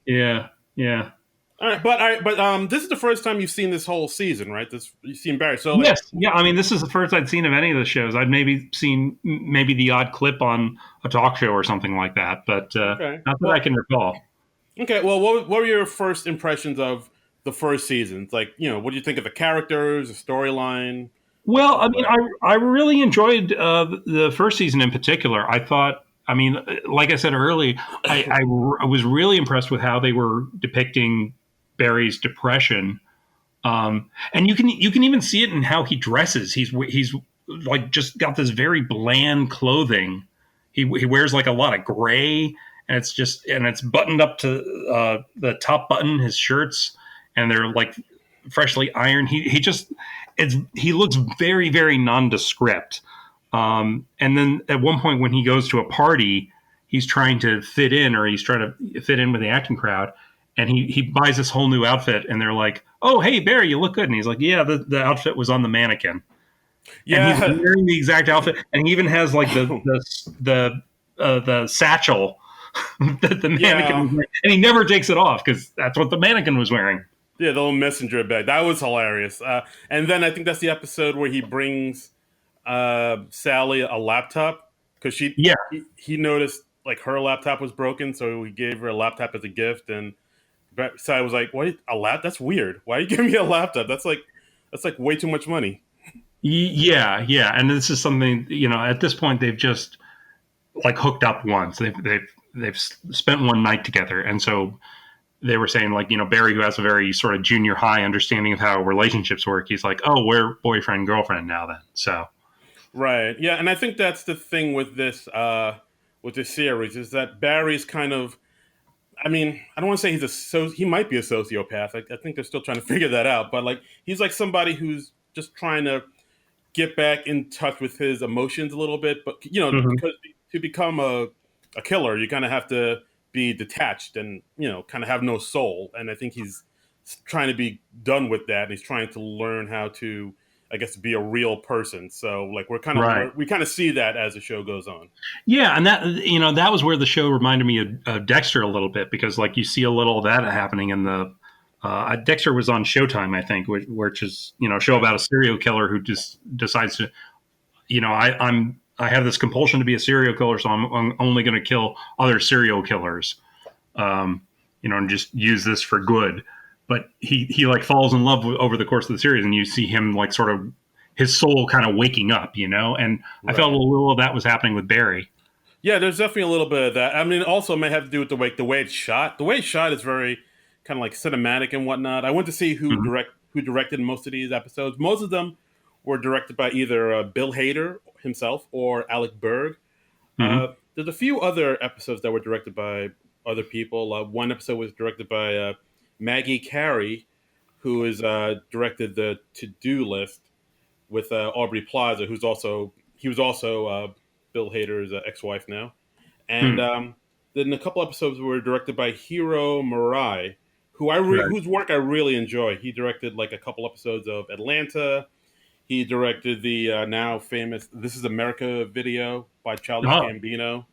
yeah, yeah. All right, but this is the first time you've seen this whole season, right? This you've seen Barry. So like, Yes, yeah. I mean, this is the first I'd seen of any of the shows. I'd maybe seen maybe the odd clip on a talk show or something like that, but okay, not that I well, can recall. okay, well, what were your first impressions of the first season? It's like, what do you think of the characters, the storyline, like Well, I all mean, that? I really enjoyed the first season in particular. I thought, I mean, like I said early, I was really impressed with how they were depicting Barry's depression, and you can even see it in how he dresses. He's like just got this very bland clothing. He wears like a lot of gray, and it's buttoned up to the top button, his shirts, and they're like freshly ironed. He looks very very nondescript. And then at one point when he goes to a party, he's trying to fit in, or he's trying to fit in with the acting crowd, and he buys this whole new outfit, and they're like, "Oh, hey Barry, you look good," and he's like, "Yeah, the outfit was on the mannequin," and he's Yeah. wearing the exact outfit, and he even has like the satchel that the mannequin Yeah. was wearing, and he never takes it off because that's what the mannequin was wearing. Yeah, the little messenger bag. That was hilarious. And then I think that's the episode where he brings Sally a laptop because Yeah, he noticed like her laptop was broken, so he gave her a laptop as a gift. And Sally was like, "What? A lap? That's weird. Why are you giving me a laptop? That's like way too much money." yeah, yeah. And this is something, at this point they've just like hooked up once. They've spent one night together, and so they were saying like, Barry, who has a very sort of junior high understanding of how relationships work, he's like, oh, we're boyfriend girlfriend now then. So Right. Yeah, and I think that's the thing with this series is that Barry's kind of. I mean, I don't want to say he might be a sociopath. I think they're still trying to figure that out. But like, he's like somebody who's just trying to get back in touch with his emotions a little bit. But mhm. because to become a killer, you kind of have to be detached and kind of have no soul. And I think he's trying to be done with that. And he's trying to learn how to, I guess, be a real person. So like Right. we kind of see that as the show goes on. Yeah, and that was where the show reminded me of Dexter a little bit, because like you see a little of that happening in the Dexter was on Showtime, I think, which is a show Okay. about a serial killer who just decides to, I have this compulsion to be a serial killer, so I'm only going to kill other serial killers, and just use this for good. But he like falls in love over the course of the series, and you see him like sort of his soul kind of waking up, and I felt a Right. little of that was happening with Barry. Yeah, there's definitely a little bit of that. I mean, also it may have to do with the way it's shot. The way it's shot is very kind of like cinematic and whatnot. I went to see Mhm. who directed most of these episodes. Most of them were directed by either Bill Hader himself or Alec Berg. Mhm. There's a few other episodes that were directed by other people. One episode was directed by Maggie Carey, who has directed the To Do List with Aubrey Plaza, who's also he was also Bill Hader's ex-wife now. And Hmm. then a couple episodes were directed by Hiro Murai, Right. whose work I really enjoy. He directed like a couple episodes of Atlanta. He directed the now famous "This Is America" video by Childish Oh, Gambino,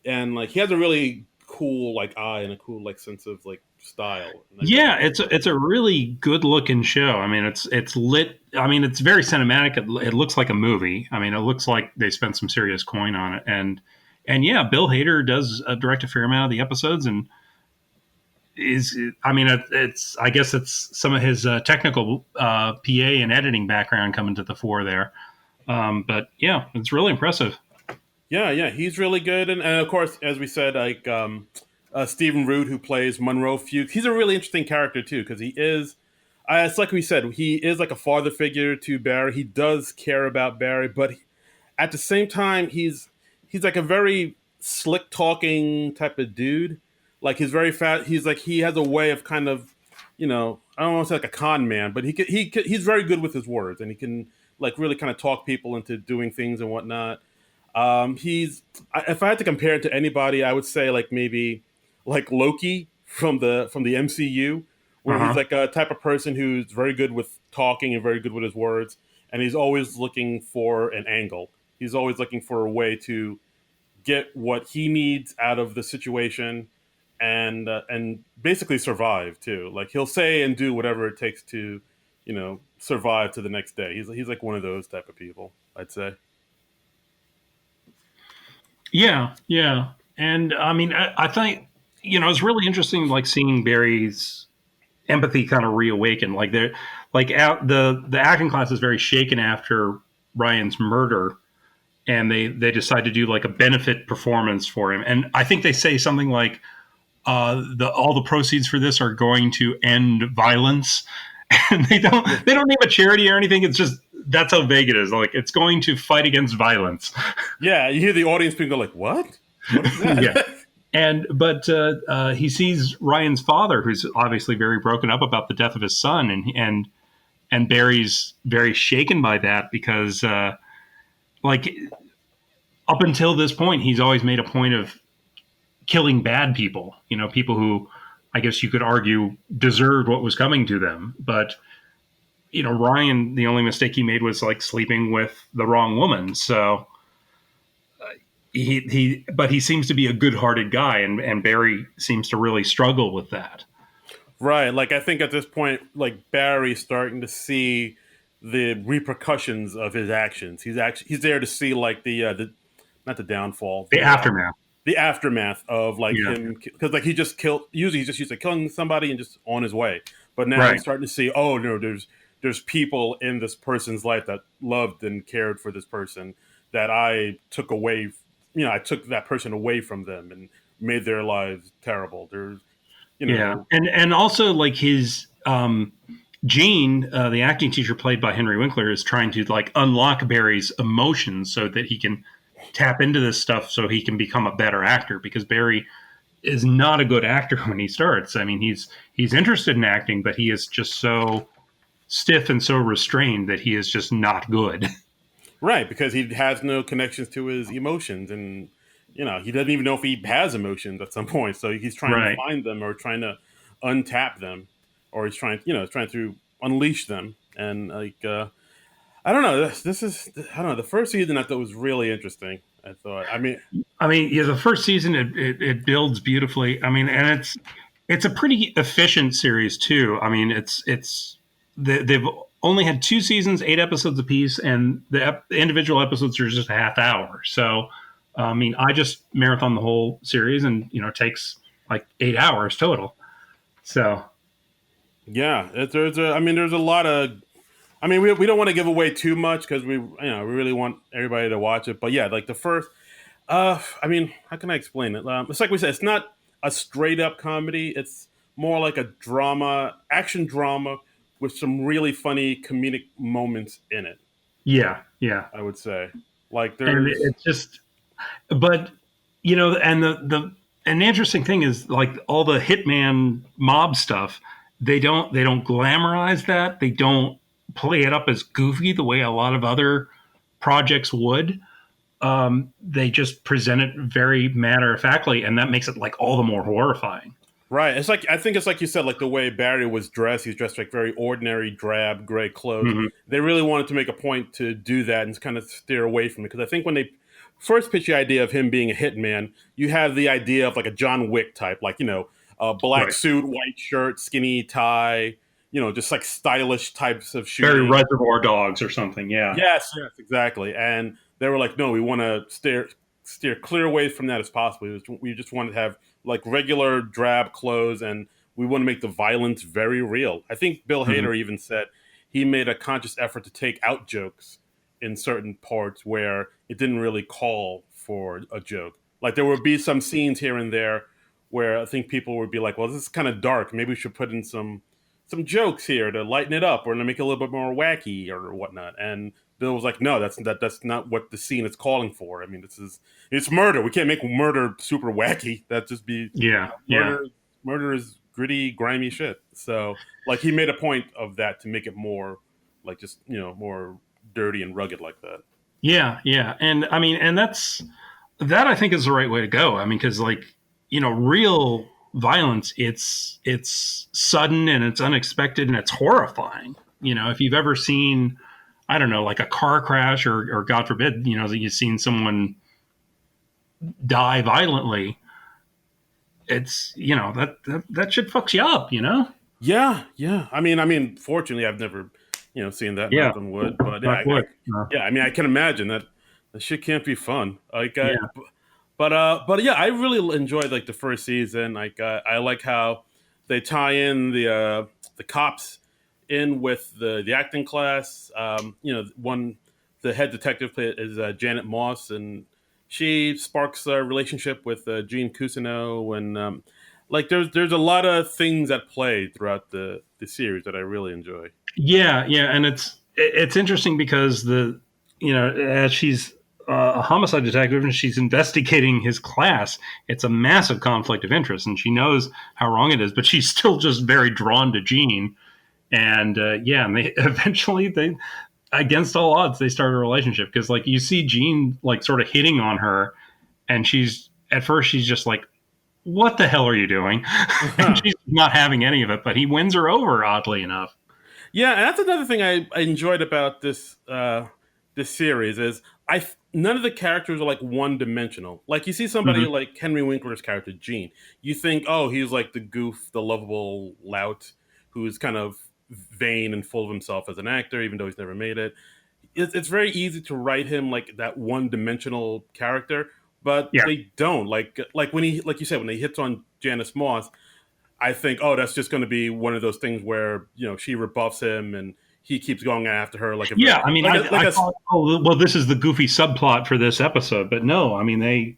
and like he has a really cool like eye and a cool like sense of like style, and I really yeah, like it. it's a really good looking show. I mean, it's lit. I mean, it's very cinematic. It looks like a movie. I mean, it looks like they spent some serious coin on it. And yeah, Bill Hader does direct a fair amount of the episodes, and is I mean, it's I guess it's some of his technical PA and editing background coming to the fore there. But yeah, it's really impressive. Yeah, yeah, he's really good, and of course, as we said, like Stephen Root, who plays Monroe Fuchs, he's a really interesting character too because he is. It's like we said, he is like a father figure to Barry. He does care about Barry, but at the same time, he's like a very slick talking type of dude. Like he's very fat. He's like he has a way of kind of, I don't want to say like a con man, but he's very good with his words, and he can like really kind of talk people into doing things and whatnot. If I had to compare it to anybody, I would say like maybe like Loki from the MCU, Uh where he's huh. like a type of person who's very good with talking and very good with his words, and he's always looking for an angle. He's always looking for a way to get what he needs out of the situation, and basically survive too. Like he'll say and do whatever it takes to, survive to the next day. He's like one of those type of people, I'd say. Yeah, yeah. And I mean, I think it's really interesting, like seeing Barry's empathy kind of reawaken. Like they're like out the acting class is very shaken after Ryan's murder, and they decide to do like a benefit performance for him. And I think they say something like, the all the proceeds for this are going to end violence. And Yeah. they don't name a charity or anything. It's just that's how vague it is. Like it's going to fight against violence. Yeah, you hear the audience people go like, "What? What is Yeah. that?" But he sees Ryan's father, who's obviously very broken up about the death of his son, and Barry's very shaken by that because, like, up until this point, he's always made a point of killing bad people. People who I guess you could argue deserved what was coming to them. But Ryan, the only mistake he made was like sleeping with the wrong woman. So but he seems to be a good-hearted guy, and Barry seems to really struggle with that. Right. Like I think at this point, like Barry's starting to see the repercussions of his actions. He's there to see like the not the downfall, The aftermath. the aftermath of like Yeah. him, because like he just killed. Usually he's just used to killing somebody and just on his way. But now Right. he's starting to see, oh no, there's people in this person's life that loved and cared for this person that I took away. I took that person away from them and made their lives terrible. There's you Yeah. know And also like his Gene, the acting teacher played by Henry Winkler, is trying to like unlock Barry's emotions so that he can tap into this stuff so he can become a better actor, because Barry is not a good actor when he starts. I mean, he's interested in acting, but he is just so stiff and so restrained that he is just not good. Right, because he has no connections to his emotions, and he doesn't even know if he has emotions at some point. So he's trying to Right. find them, or trying to untap them, or he's trying to unleash them. And like, I don't know. This is I don't know. The first season I thought was really interesting. I thought. I mean, I mean, yeah, the first season it builds beautifully. I mean, and it's a pretty efficient series too. I mean, they've only had two seasons, 8 episodes apiece, and the individual episodes are just a half hour. So, I mean, I just marathon the whole series, and it takes like 8 hours total. So, yeah, I mean, there's a lot of. I mean, we don't want to give away too much because we really want everybody to watch it. But yeah, like the first. I mean, how can I explain it? It's like we said, it's not a straight up comedy. It's more like a action drama with some really funny comedic moments in it. yeah, yeah, I would say, like and there's it's just, but and the and the interesting thing is like all the hitman mob stuff, they don't glamorize that. They don't play it up as goofy the way a lot of other projects would. They just present it very matter of factly, and that makes it like all the more horrifying. Right. It's like I think it's like you said, like the way Barry was dressed. He's dressed like very ordinary, drab, gray clothes. Mm-hmm. They really wanted to make a point to do that and kind of steer away from it because I think when they first pitched the idea of him being a hitman, you have the idea of like a John Wick type, like a black Right. suit, white shirt, skinny tie, just like stylish types of Very shooting. Reservoir Dogs or something. Yeah. Yes, yes, exactly. And they were like, no, we want to steer clear away from that as possible. We just want to have like regular drab clothes, and we want to make the violence very real. I think Bill Mm-hmm. Hader even said he made a conscious effort to take out jokes in certain parts where it didn't really call for a joke. Like there would be some scenes here and there where I think people would be like, "Well, this is kind of dark. Maybe we should put in some jokes here to lighten it up or to make it a little bit more wacky or whatnot." And Bill was like, "No, that's not what the scene is calling for. I mean, it's murder. We can't make murder super wacky. That just be Yeah. Yeah. murder is gritty, grimy shit." So like he made a point of that to make it more like just more dirty and rugged like that. Yeah. Yeah. And I mean, and that I think is the right way to go. I mean, because like real violence, it's sudden and it's unexpected and it's horrifying. If you've ever seen, I don't know, like a car crash or God forbid, that you've seen someone die violently, it's that shit fucks you up. Yeah, yeah. I mean, fortunately, I've never seen that. Yeah, Knock on wood, but yeah, knock wood. yeah. I mean, I can imagine that the shit can't be fun. Like, Yeah. but yeah, I really enjoyed like the first season. Like, I like how they tie in the cops in with the acting class. The head detective is Janet Moss, and she sparks a relationship with Gene Cousineau, and like there's a lot of things at play throughout the series that I really enjoy. Yeah, yeah, and it's interesting because as she's a homicide detective and she's investigating his class, it's a massive conflict of interest, and she knows how wrong it is, but she's still just very drawn to Gene, and and they eventually against all odds they start a relationship because like you see Gene like sort of hitting on her, and she's at first she's just like, what the hell are you doing? And she's not having any of it, but he wins her over, oddly enough. Yeah, and that's another thing I enjoyed about this series is none of the characters are like one dimensional. Like you see somebody Mm-hmm. like Henry Winkler's character Gene, you think, oh, he's like the goof, the lovable lout who's kind of vain and full of himself as an actor, even though he's never made it. It's very easy to write him like that one dimensional character, but Yeah. they don't. Like when he like you said when he hits on Janice Moss, I think, oh, that's just going to be one of those things where she rebuffs him and he keeps going after her like a Yeah, I mean, like I a thought, oh, well, this is the goofy subplot for this episode, but no, I mean, they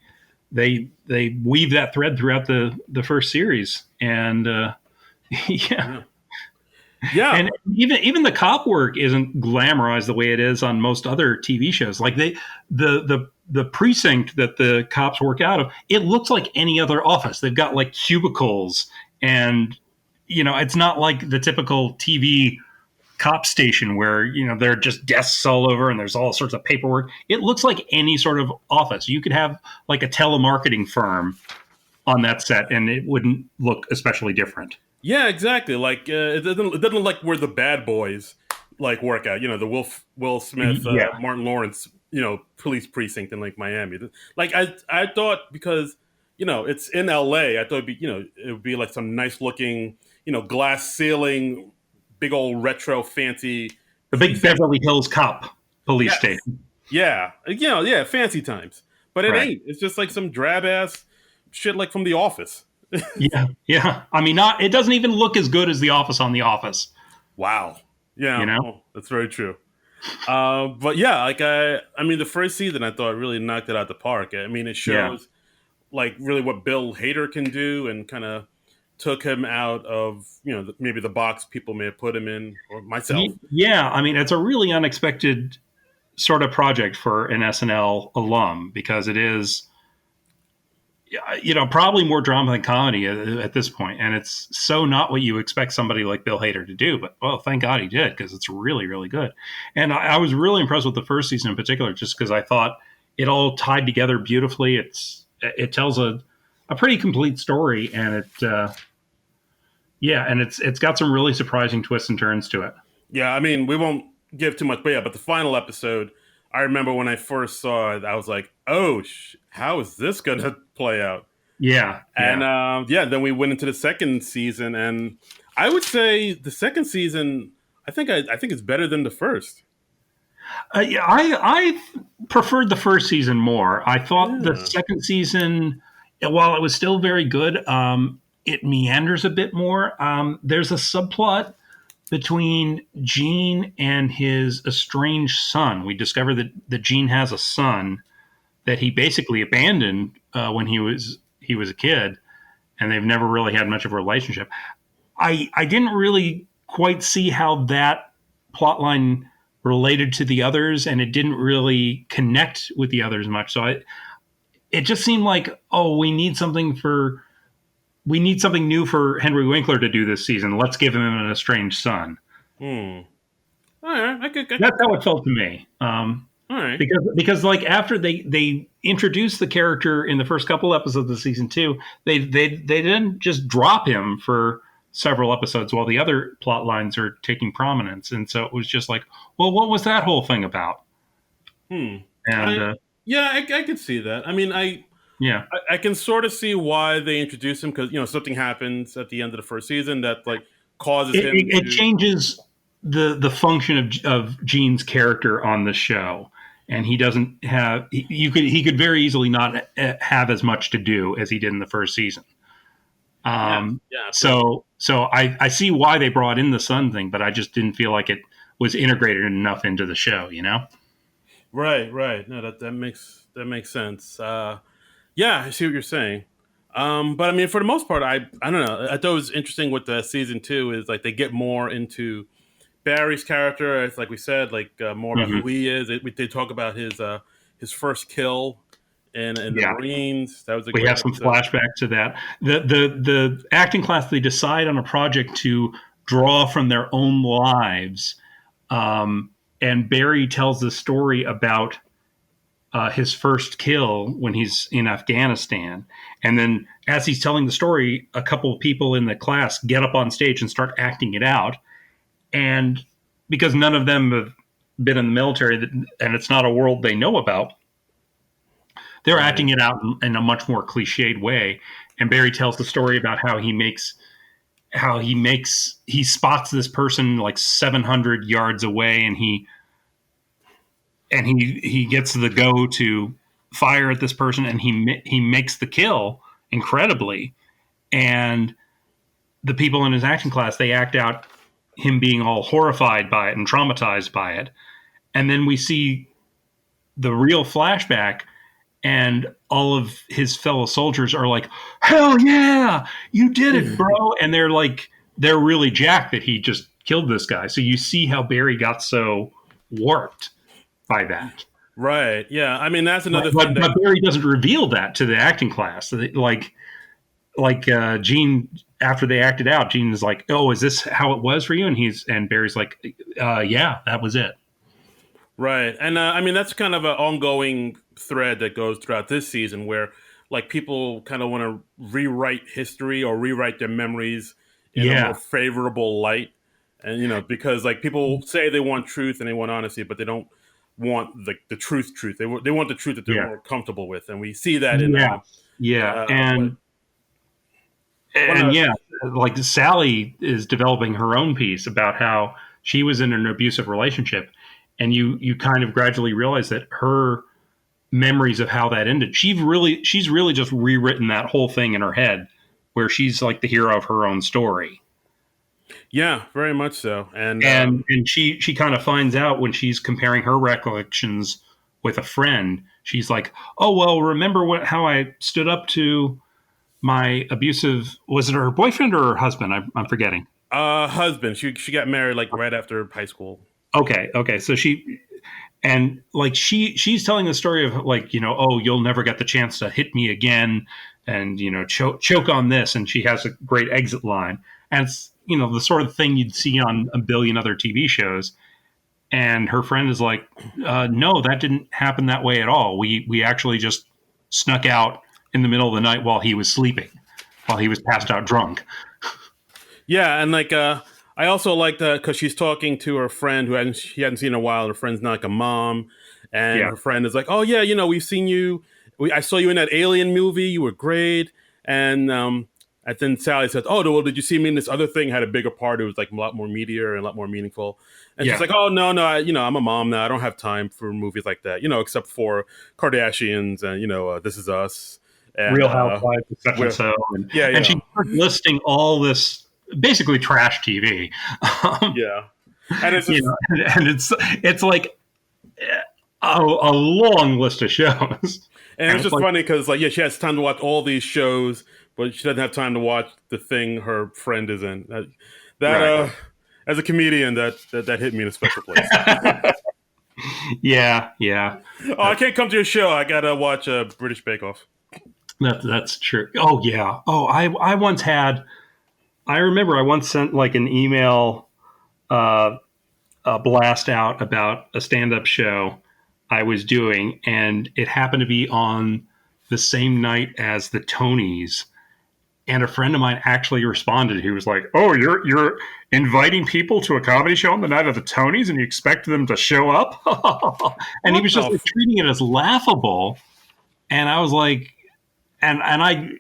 weave that thread throughout the first series, and yeah, yeah. Yeah. and even the cop work isn't glamorized the way it is on most other TV shows. Like the precinct that the cops work out of, it looks like any other office. They've got like cubicles, and it's not like the typical TV cop station where there are just desks all over and there's all sorts of paperwork. It looks like any sort of office. You could have like a telemarketing firm on that set and it wouldn't look especially different. Yeah, exactly. Like it doesn't look like we're the bad boys like work out. The Will Smith, Yeah. Martin Lawrence, police precinct in like Miami. Like I thought because it's in L.A. I thought it would be like some nice looking glass ceiling, big old retro fancy The big precinct. Beverly Hills cop police Yes. station. Yeah, yeah, fancy times. But it Right. ain't. It's just like some drab ass shit like from The Office. Yeah. Yeah. I mean, it doesn't even look as good as The Office on The Office. Wow. Yeah, You know? well, that's very true. But yeah, like I mean, the first season I thought really knocked it out the park. I mean, it Yeah. shows like really what Bill Hader can do, and kind of took him out of maybe the box people may have put him in, or myself. Yeah. I mean, it's a really unexpected sort of project for an SNL alum because probably more drama than comedy at this point, and it's so not what you expect somebody like Bill Hader to do. But well, thank God he did, because it's really, really good. And I was really impressed with the first season in particular, just because I thought it all tied together beautifully. It tells a pretty complete story, and it's got some really surprising twists and turns to it. Yeah, I mean, we won't give too much, but yeah, but the final episode, I remember when I first saw it, I was like, "Oh, how is this going to play out?" Yeah, And yeah. yeah, then we went into the second season, and I would say the second season, I think it's better than the first. Yeah, I preferred the first season more. I thought the Yeah. second season, while it was still very good, it meanders a bit more. There's a subplot between Gene and his estranged son. We discover that Gene has a son that he basically abandoned when he was a kid, and they've never really had much of a relationship. I didn't really quite see how that plot line related to the others, and it didn't really connect with the others much. So it just seemed like, oh, we need something new for Henry Winkler to do this season. Let's give him an estranged son. Hmm. All right. That's how it felt to me. All right. Because like after they introduced the character in the first couple episodes of season two, they didn't just drop him for several episodes while the other plot lines are taking prominence, and so it was just like, well, what was that whole thing about? Hmm. And I Yeah, I could see that. I mean, yeah, I can sort of see why they introduced him because something happens at the end of the first season that like causes him it to. changes the function of Gene's character on the show, and he doesn't have he could very easily not have as much to do as he did in the first season. Yeah, yeah, absolutely. So I see why they brought in the sun thing, but I just didn't feel like it was integrated enough into the show, you know? Right, right. No, that makes sense. Yeah, I see what you're saying. But I mean, for the most part, I don't know. I thought it was interesting with the season two is like they get more into Barry's character. It's like we said, like more about who Hmm. he is. They talk about his first kill in the Yeah. Marines. That was a We great have some episode. flashbacks to that. The acting class, they decide on a project to draw from their own lives. And Barry tells the story about his first kill when he's in Afghanistan. And then as he's telling the story, a couple of people in the class get up on stage and start acting it out. And because none of them have been in the military and it's not a world they know about, they're Right. acting it out in a much more cliched way. And Barry tells the story about he spots this person like 700 yards away, and he gets the go to fire at this person, and he makes the kill incredibly. And the people in his acting class, they act out him being all horrified by it and traumatized by it. And then we see the real flashback, and all of his fellow soldiers are like, hell yeah, you did it, bro. And they're really jacked that he just killed this guy. So you see how Barry got so warped by that. Right. Yeah. I mean, that's But, another but, thing that. but Barry doesn't reveal that to the acting class. So Gene, after they acted out, Gene is like, "Oh, is this how it was for you?" And Barry's like, "Yeah, that was it." Right. And I mean, that's kind of an ongoing thread that goes throughout this season where like people kind of want to rewrite history or rewrite their memories in a more Yeah, favorable light. And, because like people say they want truth and they want honesty, but they don't want the truth. They want the truth that they're yeah, more comfortable with. And we see that in, yeah, yeah, what, one and of, yeah, like Sally is developing her own piece about how she was in an abusive relationship, and you kind of gradually realize that her memories of how that ended, she's really just rewritten that whole thing in her head, where she's like the hero of her own story. yeah, very much so. And, And she kind of finds out when she's comparing her recollections with a friend. She's like, "Oh well, remember how I stood up to my abusive, was it her boyfriend or her husband? I'm forgetting." husband, she got married like right after high school. Okay. So she's telling the story of like, oh, you'll never get the chance to hit me again, and choke on this, and she has a great exit line, and it's the sort of thing you'd see on a billion other TV shows. And her friend is like, no, that didn't happen that way at all. We actually just snuck out in the middle of the night while he was sleeping, while he was passed out drunk. Yeah, and like I also liked because she's talking to her friend who she hadn't seen in a while. Her friend's not like a mom, and Yeah. her friend is like, "Oh yeah, we've seen you. I saw you in that Alien movie. You were great." And then Sally says, "Oh, well, did you see me in this other thing? Had a bigger part. It was like a lot more meatier and a lot more meaningful." And Yeah. she's like, "Oh no, I'm a mom now. I don't have time for movies like that. Except for Kardashians and This Is Us and Real Housewives, such and so. yeah, And she starts listing all this basically trash TV. yeah." And it's just, And it's like a long list of shows. and it's just like, funny because like she has time to watch all these shows, but she doesn't have time to watch the thing her friend is in. That as a comedian, that hit me in a special place. yeah. Oh, I can't come to your show. I gotta watch British Bake Off. That's true. Oh yeah. Oh, I once had. I remember I once sent like an email, a blast out about a stand-up show I was doing, and it happened to be on the same night as the Tonys. And a friend of mine actually responded. He was like, "Oh, you're inviting people to a comedy show on the night of the Tonys, and you expect them to show up?" And he was just like, treating it as laughable. And I was like, and I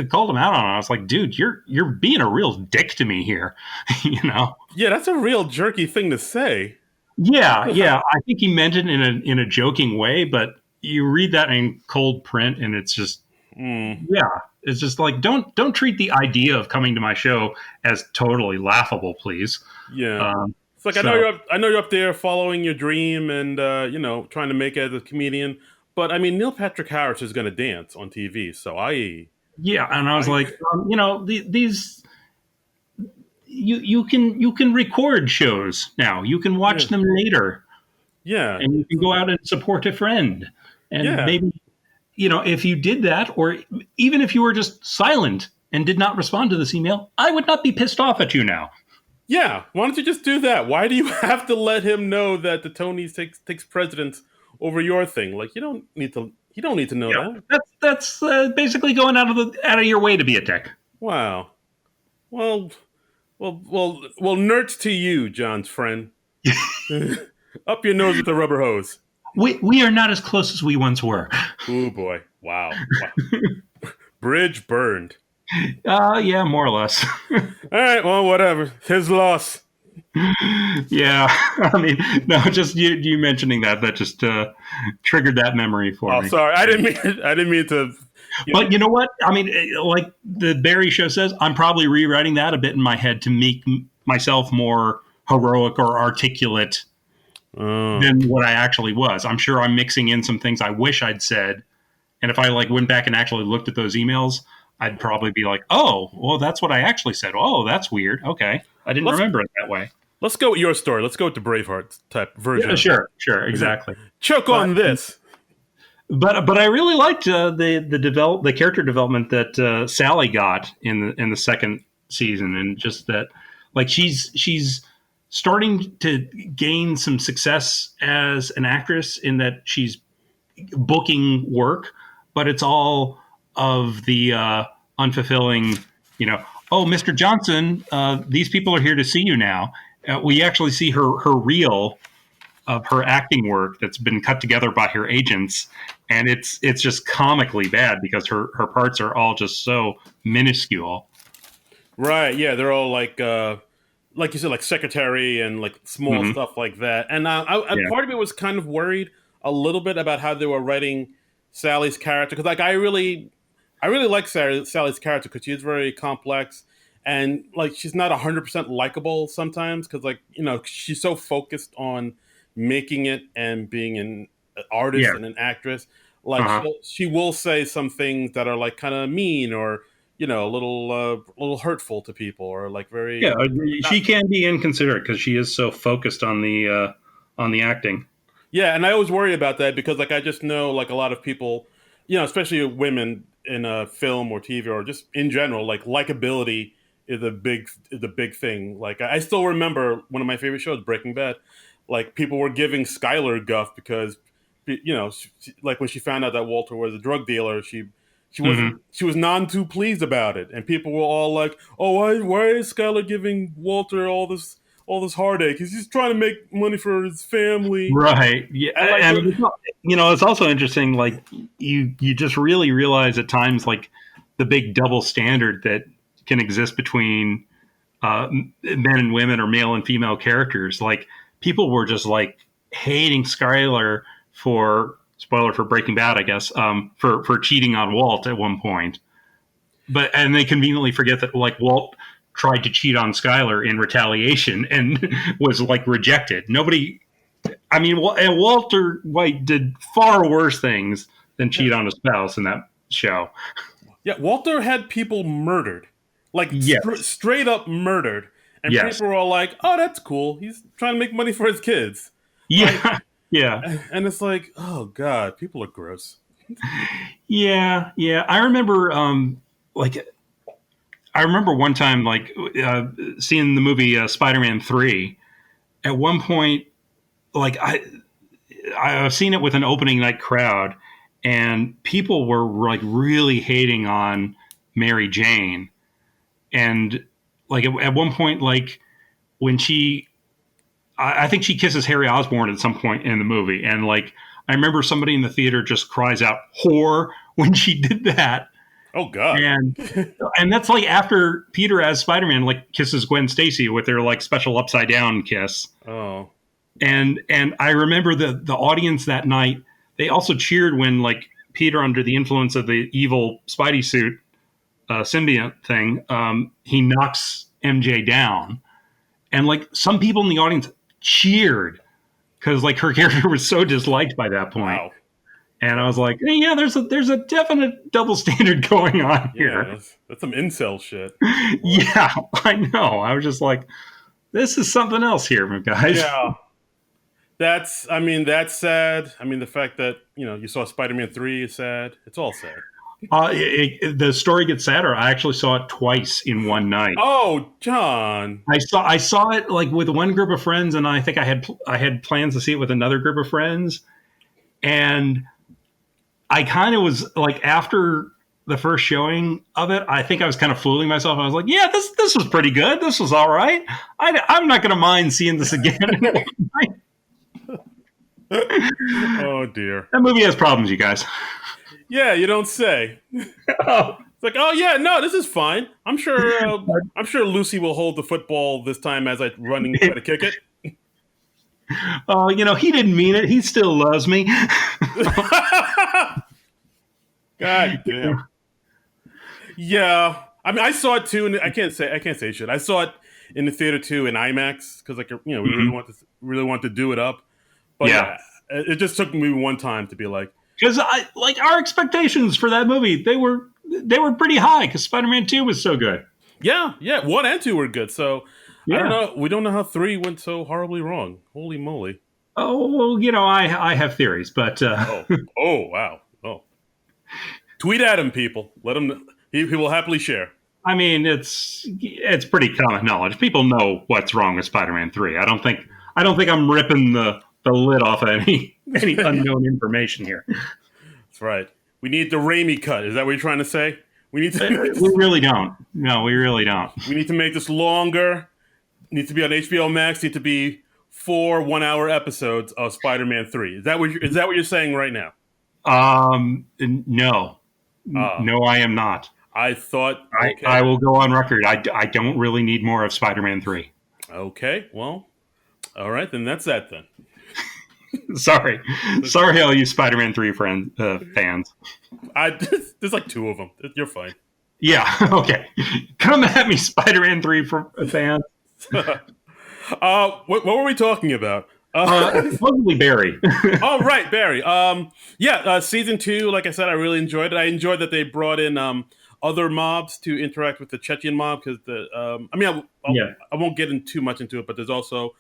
called him out on it. I was like, "Dude, you're being a real dick to me here," Yeah, that's a real jerky thing to say. Yeah. I think he meant it in a joking way, but you read that in cold print, and it's just, yeah, it's just like don't treat the idea of coming to my show as totally laughable, please. Yeah, it's like I know you're up there following your dream and trying to make it as a comedian, but I mean Neil Patrick Harris is going to dance on TV, so yeah, and I was like, these. You can record shows now. You can watch them later. Yeah, and you can go out and support a friend. And maybe, if you did that, or even if you were just silent and did not respond to this email, I would not be pissed off at you now. Yeah, why don't you just do that? Why do you have to let him know that the Tonys takes precedence over your thing? Like you don't need to know that. That's basically going out of your way to be a dick. Wow. Well, nerds to you, John's friend. Up your nose with the rubber hose. We are not as close as we once were. Oh boy! Wow. Bridge burned. Yeah, more or less. All right, well, whatever. His loss. Yeah, I mean, no, just you mentioning that just triggered that memory for me. Oh, sorry, I didn't mean to. But you know what? I mean, like the Barry Show says, I'm probably rewriting that a bit in my head to make myself more heroic or articulate than what I actually was. I'm sure I'm mixing in some things I wish I'd said, and if I went back and actually looked at those emails, I'd probably be like, "Oh, well, that's what I actually said. Oh, that's weird. Okay, I didn't remember it that way." Let's go with your story. Let's go with the Braveheart type version. Yeah, sure, exactly. Choke on this. But I really liked the character development that Sally got in the second season, and just that she's starting to gain some success as an actress in that she's booking work, but it's all of the unfulfilling, oh, Mr. Johnson, these people are here to see you now. We actually see her reel of her acting work that's been cut together by her agents, and it's just comically bad because her parts are all just so minuscule. Right, yeah, they're all like you said, like secretary and like small stuff like that. And part of me was kind of worried a little bit about how they were writing Sally's character, because I really like Sally's character because she's very complex and she's not 100% likable sometimes because she's so focused on making it and being an artist and an actress. She will say some things that are kind of mean or a little hurtful to people or very she can be inconsiderate because she is so focused on the acting. Yeah, and I always worry about that because I just know a lot of people, especially women, in a film or TV or just in general, like likability is a big thing. Like I still remember one of my favorite shows, Breaking Bad. Like people were giving Skyler guff because like when she found out that Walter was a drug dealer, Mhm. she was none too pleased about it, and people were all like, "Oh, why is Skyler giving Walter all this heartache? He's just trying to make money for his family." Right. Yeah. And like, And it's also interesting. Like you just really realize at times like the big double standard that can exist between men and women or male and female characters. Like people were just like hating Skylar for spoiler for Breaking Bad, I guess, for cheating on Walt at one point. And they conveniently forget that like Walt tried to cheat on Skylar in retaliation and was like rejected. Nobody I mean, and Walter White did far worse things than cheat on a spouse in that show. yeah, Walter had people murdered, like Yes. straight up murdered, and Yes. people were all like, "Oh, that's cool. He's trying to make money for his kids." Like, Yeah. Yeah. and it's like, oh god, people are gross. Yeah. Yeah. Like, I remember one time, like, seeing the movie Spider-Man 3. At one point, like, I've seen it with an opening night crowd, and people were like really hating on Mary Jane. And like at one point, like when I think she kisses Harry Osborn at some point in the movie, and like I remember somebody in the theater just cries out "whore" when she did that, Oh god. and that's like after Peter as Spider-Man like kisses Gwen Stacy with their like special upside down kiss, Oh. and I remember the audience that night. They also cheered when like Peter, under the influence of the evil Spidey suit symbiont thing, he knocks MJ down, and like some people in the audience cheered because like her character was so disliked by that point. Wow. And I was like, hey, yeah, there's a definite double standard going on Yeah, here. that's some incel shit. Yeah, I know. I was just like, this is something else here, guys. Yeah. I mean, that's sad. I mean, the fact that, you saw Spider-Man 3 is sad. It's all sad. The story gets sadder. I actually saw it twice in one night. Oh, John. I saw it like with one group of friends, and I think I had plans to see it with another group of friends, and I kind of was like after the first showing of it, I think I was kind of fooling myself. I was like, yeah, this was pretty good. This was all right. I'm not going to mind seeing this again. Oh, dear. That movie has problems, you guys. Yeah, you don't say. It's like, oh yeah, no, this is fine. I'm sure Lucy will hold the football this time as I run and try to kick it. Oh, he didn't mean it. He still loves me. God damn. Yeah, I mean, I saw it too, and I can't say shit. I saw it in the theater too in IMAX because, like, we really want to do it up. But Yeah. It just took me one time to be like, Because our expectations for that movie, they were pretty high because Spider-Man 2 was so good. yeah, 1 and 2 were good. So I don't Yeah. know. We don't know how 3 went so horribly wrong. Holy moly! Oh, I have theories, but Oh, wow. Oh, tweet at him, people. Let him. He will happily share. I mean, it's pretty common knowledge. People know what's wrong with Spider-Man 3. I don't think I'm ripping the lid off of any unknown information here. That's right. We need the Raimi cut. Is that what you're trying to say? We need to. We really don't. No, we really don't. We need to make this longer. Needs to be on HBO Max. Need to be 4 1-hour episodes of Spider-Man 3. Is that what you're saying right now? No, no, I am not. I thought. Okay. I will go on record. I don't really need more of Spider-Man 3. Okay. Well. All right. Then that's that. Then. Sorry, all you Spider-Man 3 fans. There's like 2 of them. You're fine. Yeah. Okay. Come at me, Spider-Man 3 fans. What were we talking about? Supposedly Barry. Oh, right, Barry. Season 2, like I said, I really enjoyed it. I enjoyed that they brought in other mobs to interact with the Chechen mob because I won't get too much into it, but there's also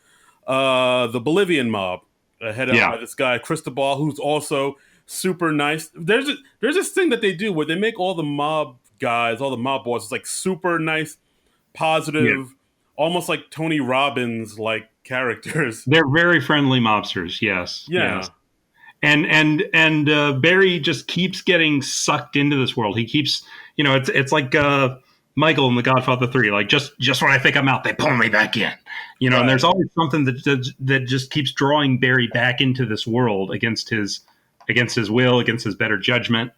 the Bolivian mob headed up by this guy Cristobal, who's also super nice. There's this thing that they do where they make all the mob guys, all the mob bosses, like super nice, Yeah. positive, almost like Tony Robbins like characters. They're very friendly mobsters. Yes. Yes. Yeah, And Barry just keeps getting sucked into this world. He keeps, it's like Michael in The Godfather 3. Like just when I think I'm out, they pull me back in. And there's right. always something that just keeps drawing Barry back into this world against his will, against his better judgment.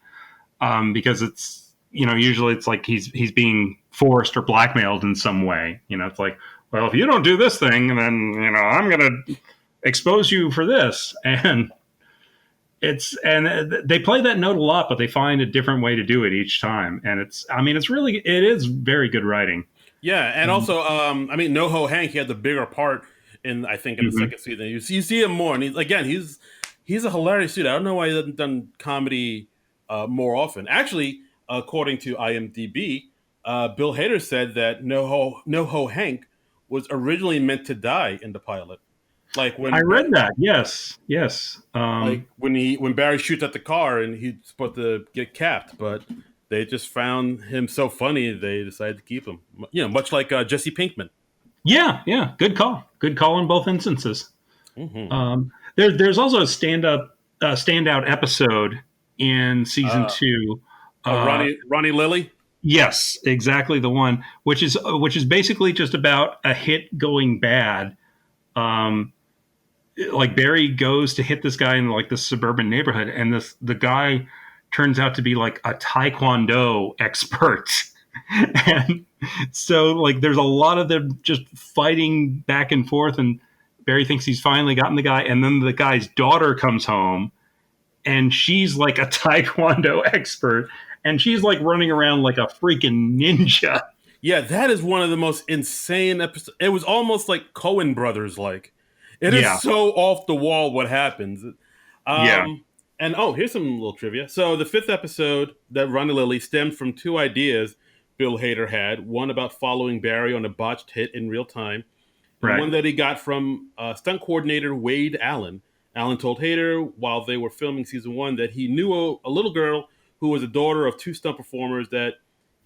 Because it's usually it's like he's being forced or blackmailed in some way. It's like, well, if you don't do this thing, then I'm gonna expose you for this. And they play that note a lot, but they find a different way to do it each time. And it is very good writing. Yeah, and also, I mean, NoHo Hank, he had the bigger part in, I think, in the Mm-hmm. second season. You see him more, and he's a hilarious dude. I don't know why he hasn't done comedy more often. Actually, according to IMDb, Bill Hader said that NoHo Hank was originally meant to die in the pilot, like I read that. Yes, yes. when Barry shoots at the car and he's supposed to get capped, but they just found him so funny they decided to keep him. Much like Jesse Pinkman. Yeah, yeah. Good call. Good call in both instances. There's also a standout episode in season two. Ronnie Lilly. Yes, exactly the one, which is basically just about a hit going bad. Like Barry goes to hit this guy in like this suburban neighborhood, and the guy turns out to be like a taekwondo expert. And so like there's a lot of them just fighting back and forth, and Barry thinks he's finally gotten the guy, and then the guy's daughter comes home and she's like a taekwondo expert, and she's like running around like a freaking ninja. Yeah, that is one of the most insane episodes. It was almost like Coen Brothers like. It Yeah. is so off the wall what happens. Yeah. And here's some little trivia. So the fifth episode that Ronnie Lilly stemmed from two ideas Bill Hader had. One about following Barry on a botched hit in real time. And Right. one that he got from stunt coordinator Wade Allen. Allen told Hader while they were filming season one that he knew a little girl who was a daughter of two stunt performers that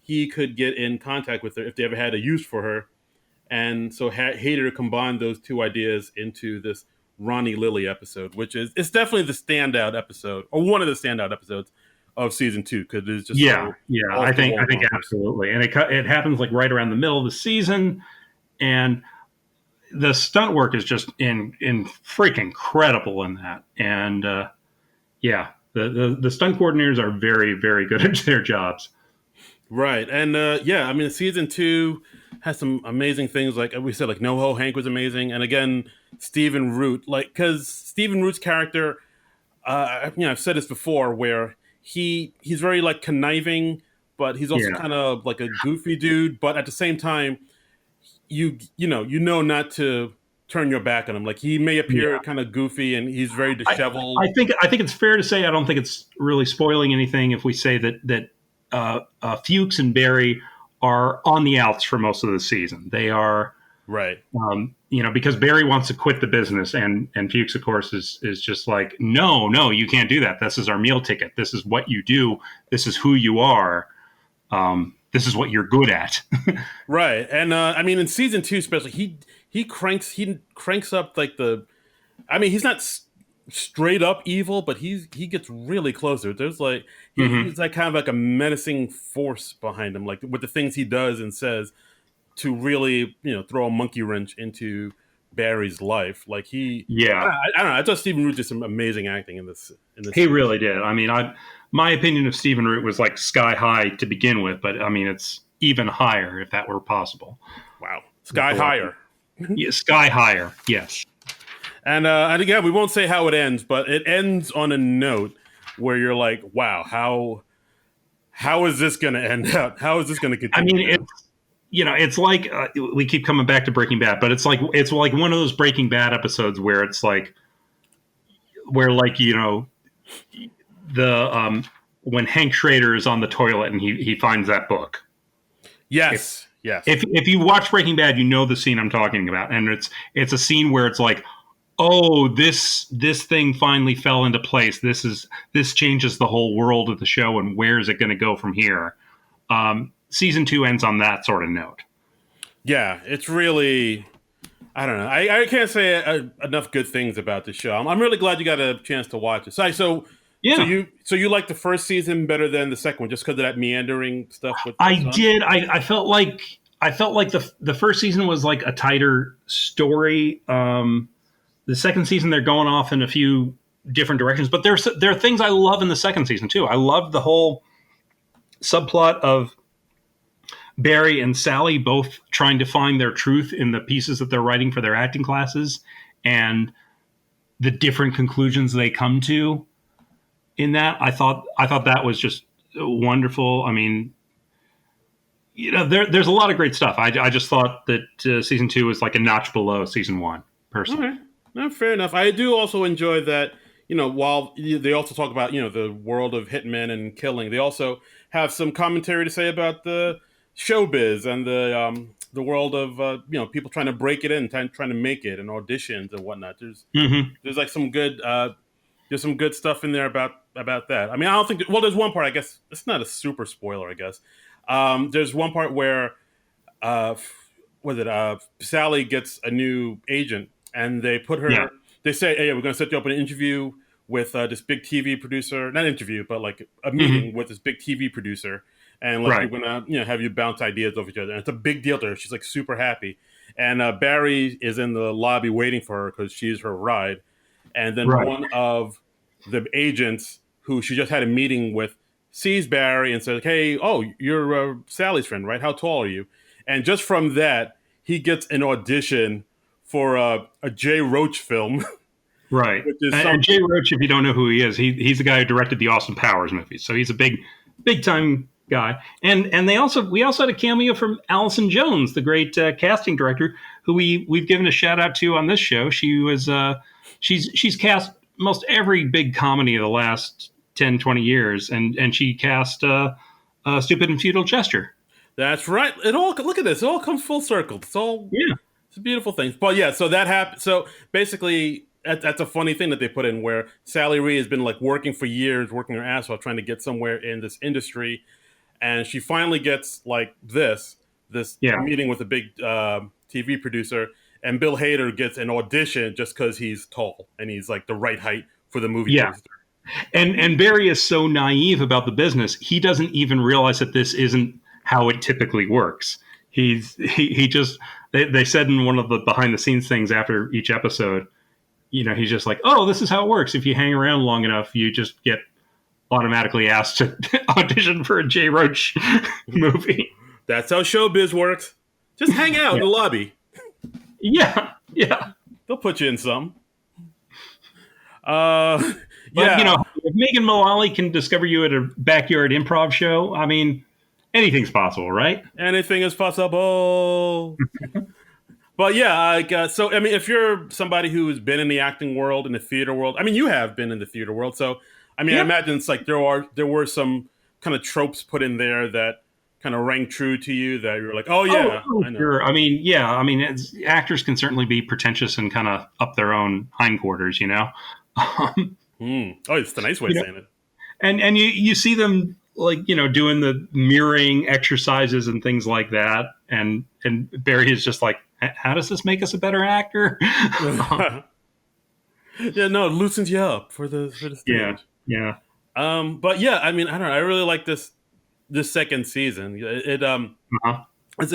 he could get in contact with her if they ever had a use for her. And so Hader combined those two ideas into this Ronnie Lilly episode, which it's definitely the standout episode, or one of the standout episodes of season two, because it's just Yeah, so yeah, off the wall I think bonkers. absolutely, and it happens like right around the middle of the season, and the stunt work is just in freaking incredible in that, and yeah, the stunt coordinators are very very good at their jobs. Right, and yeah, I mean, season two has some amazing things. Like we said, like NoHo Hank was amazing, and again, Stephen Root, like because Stephen Root's character, I've said this before, where he's very like conniving, but he's also Yeah. kind of like a goofy dude. But at the same time, you know not to turn your back on him. Like he may appear Yeah. kind of goofy, and he's very disheveled. I think it's fair to say I don't think it's really spoiling anything if we say that Fuchs and Barry are on the outs for most of the season. They are, Right. because Barry wants to quit the business, and Fuchs, of course, is just like, no, you can't do that. This is our meal ticket. This is what you do. This is who you are. This is what you're good at. Right, and I mean, in season two, especially, he cranks up like the. I mean, he's not straight up evil, but he gets really closer. There's like he's like kind of like a menacing force behind him, like with the things he does and says to really throw a monkey wrench into Barry's life. Like Yeah. I don't know. I thought Stephen Root did some amazing acting in this. He really did. I mean, my opinion of Stephen Root was like sky high to begin with, but I mean, it's even higher if that were possible. Wow, sky higher. Yeah, sky higher. Yes. And again, we won't say how it ends, but it ends on a note where you're like, wow, how is this going to end out? How is this going to continue? I mean, it's like we keep coming back to Breaking Bad, but it's like one of those Breaking Bad episodes where it's like, the when Hank Schrader is on the toilet and he finds that book. Yes. If you watch Breaking Bad, you know the scene I'm talking about, and it's a scene where it's like, oh, this thing finally fell into place. This changes the whole world of the show, and where is it going to go from here? Season 2 ends on that sort of note. Yeah, it's really. I don't know. I can't say enough good things about the show. I'm really glad you got a chance to watch it. Yeah, So you like the first season better than the second one, just because of that meandering stuff with the I son? did. I felt like the first season was like a tighter story. The second season they're going off in a few different directions, but there are things I love in the second season too. I love the whole subplot of Barry and Sally both trying to find their truth in the pieces that they're writing for their acting classes, and the different conclusions they come to in that. I thought that was just wonderful. I mean, there's a lot of great stuff. I just thought that season 2 was like a notch below season 1, All personally. right, no, fair enough. I do also enjoy that. While they also talk about the world of hitmen and killing, they also have some commentary to say about the showbiz and the world of people trying to break it in, trying to make it, and auditions and whatnot. Hmm. There's like there's some good stuff in there about that. I mean, I don't think. Well, there's one part. I guess it's not a super spoiler. I guess there's one part where uh, was it Sally gets a new agent, and they put Yeah. her. They say, "Hey, we're going to set you up an interview with this big TV producer. Not interview, but like a Hmm. meeting with this big TV producer." And like we're Right. gonna, have you bounce ideas off each other, and it's a big deal to her. She's like super happy, and Barry is in the lobby waiting for her because she's her ride. And then Right. one of the agents who she just had a meeting with sees Barry and says, "Hey, oh, you're Sally's friend, right? How tall are you?" And just from that, he gets an audition for a Jay Roach film, Right. which is And something. Jay Roach, if you don't know who he is, he's the guy who directed the Austin Powers movies. So he's a big time guy. And we also had a cameo from Allison Jones, the great casting director, who we've given a shout out to on this show. She's cast most every big comedy of the last 10, 20 years, and she cast Stupid and Futile Gesture. That's right. It all look at this. It all comes full circle. Yeah. It's a beautiful thing. But yeah, so that happened. So basically, that's a funny thing that they put in where Sally Ree has been like working for years, working her ass off, trying to get somewhere in this industry, and she finally gets like this Yeah. meeting with a big TV producer, and Bill Hader gets an audition just because he's tall and he's like the right height for the movie Yeah. poster. And Barry is so naive about the business, he doesn't even realize that this isn't how it typically works. He just they said in one of the behind the scenes things after each episode, he's just like, oh, this is how it works. If you hang around long enough, you just get automatically asked to audition for a Jay Roach movie. That's how showbiz works. Just hang out in Yeah, the lobby. yeah, yeah. They'll put you in some. Uh, But yeah. if Megan Mullally can discover you at a backyard improv show, I mean, anything's possible, right? Anything is possible. But yeah, so I mean, if you're somebody who's been in the acting world, in the theater world, I mean, you have been in the theater world, so I mean, I Yeah. imagine it's like there were some kind of tropes put in there that kind of rang true to you that you're like, oh yeah, Oh, I know. sure. I mean, yeah. I mean, actors can certainly be pretentious and kind of up their own hindquarters, um, Oh, it's the nice way you of know, saying it. and you see them like doing the mirroring exercises and things like that, and Barry is just like, how does this make us a better actor? Yeah, no, it loosens you up for the Yeah, stage. yeah, But yeah, I mean, I don't know. I really like this second season. uh-huh. Like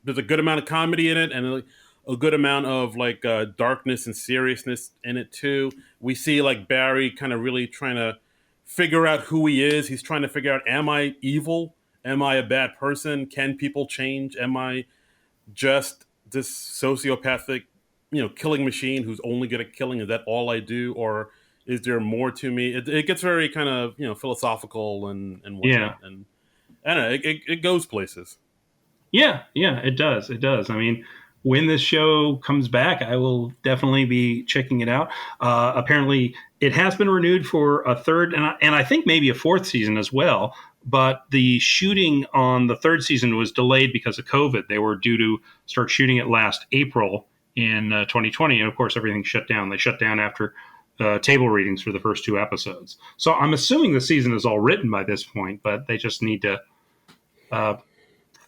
there's a good amount of comedy in it, and like, a good amount of like darkness and seriousness in it too. We see like Barry kind of really trying to figure out who he is. He's trying to figure out: am I evil? Am I a bad person? Can people change? Am I just this sociopathic, killing machine who's only good at killing? Is that all I do, or is there more to me? It gets very kind of philosophical and Yeah. whatnot, and I don't know. It goes places. Yeah, yeah, it does. It does. I mean, when this show comes back, I will definitely be checking it out. Apparently, it has been renewed for a third, and I think maybe a fourth season as well. But the shooting on the third season was delayed because of COVID. They were due to start shooting it last April, in 2020, and of course everything shut down. They shut down after table readings for the first two episodes. So I'm assuming the season is all written by this point, but they just need to uh,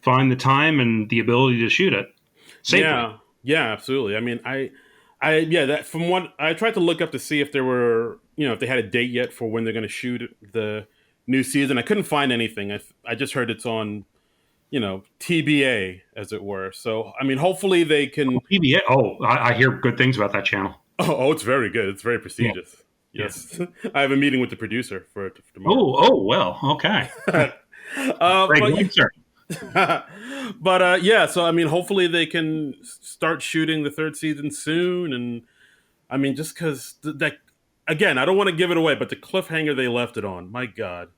find the time and the ability to shoot it safely. Yeah, absolutely. I mean, yeah, that from what I tried to look up to see if there were, if they had a date yet for when they're going to shoot the new season. I couldn't find anything. I just heard it's on, TBA, as it were. So, I mean, hopefully they can. PBA. Oh, I hear good things about that channel. Oh, it's very good. It's very Yeah. prestigious. Yes. I have a meeting with the producer for tomorrow. Well, okay. Great But answer. yeah, so I mean, hopefully they can start shooting the third season soon, and I mean, just because that again, I don't want to give it away, but the cliffhanger they left it on, my God,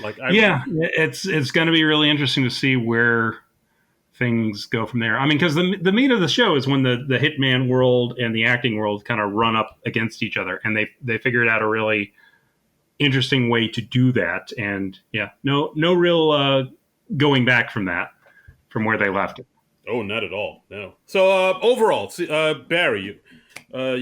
like Yeah, it's going to be really interesting to see where things go from there. I mean, because the meat of the show is when the hitman world and the acting world kind of run up against each other, and they figured out a really interesting way to do that. And yeah, no real going back from that, from where they left it. oh, not at all, no. So overall, Barry, what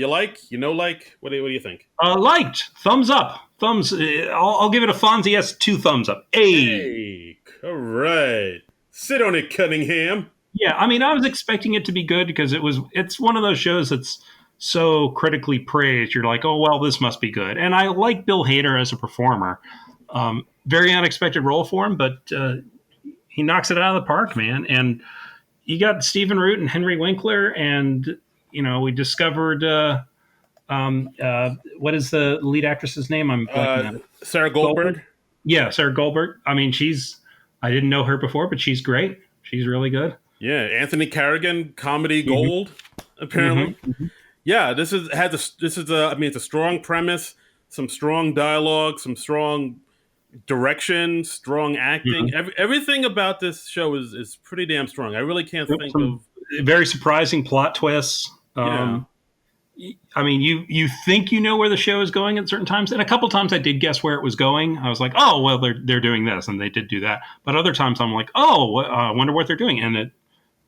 do you think? Liked, thumbs up, thumbs. I'll give it a Fonzie. Yes, 2 thumbs up. Hey, all right, sit on it, Cunningham. Yeah, I mean, I was expecting it to be good because it's one of those shows that's so critically praised. You're like, oh well, this must be good. And I like Bill Hader as a performer. Very unexpected role for him, but he knocks it out of the park, man. And you got Stephen Root and Henry Winkler, and we discovered what is the lead actress's name? I'm blanking on it. Sarah Goldberg. Yeah, Sarah Goldberg. I mean, I didn't know her before, but she's great. She's really good. Yeah, Anthony Carrigan, comedy gold, apparently. Mm-hmm. Yeah, this is I mean, it's a strong premise, some strong dialogue, some strong direction, strong acting. Everything about this show is pretty damn strong. I really can't think of very surprising plot twists. yeah. I mean, you think you know where the show is going at certain times, and a couple times I did guess where it was going. I was like, oh well, they're doing this, and they did do that. But other times I'm like, oh, I wonder what they're doing, and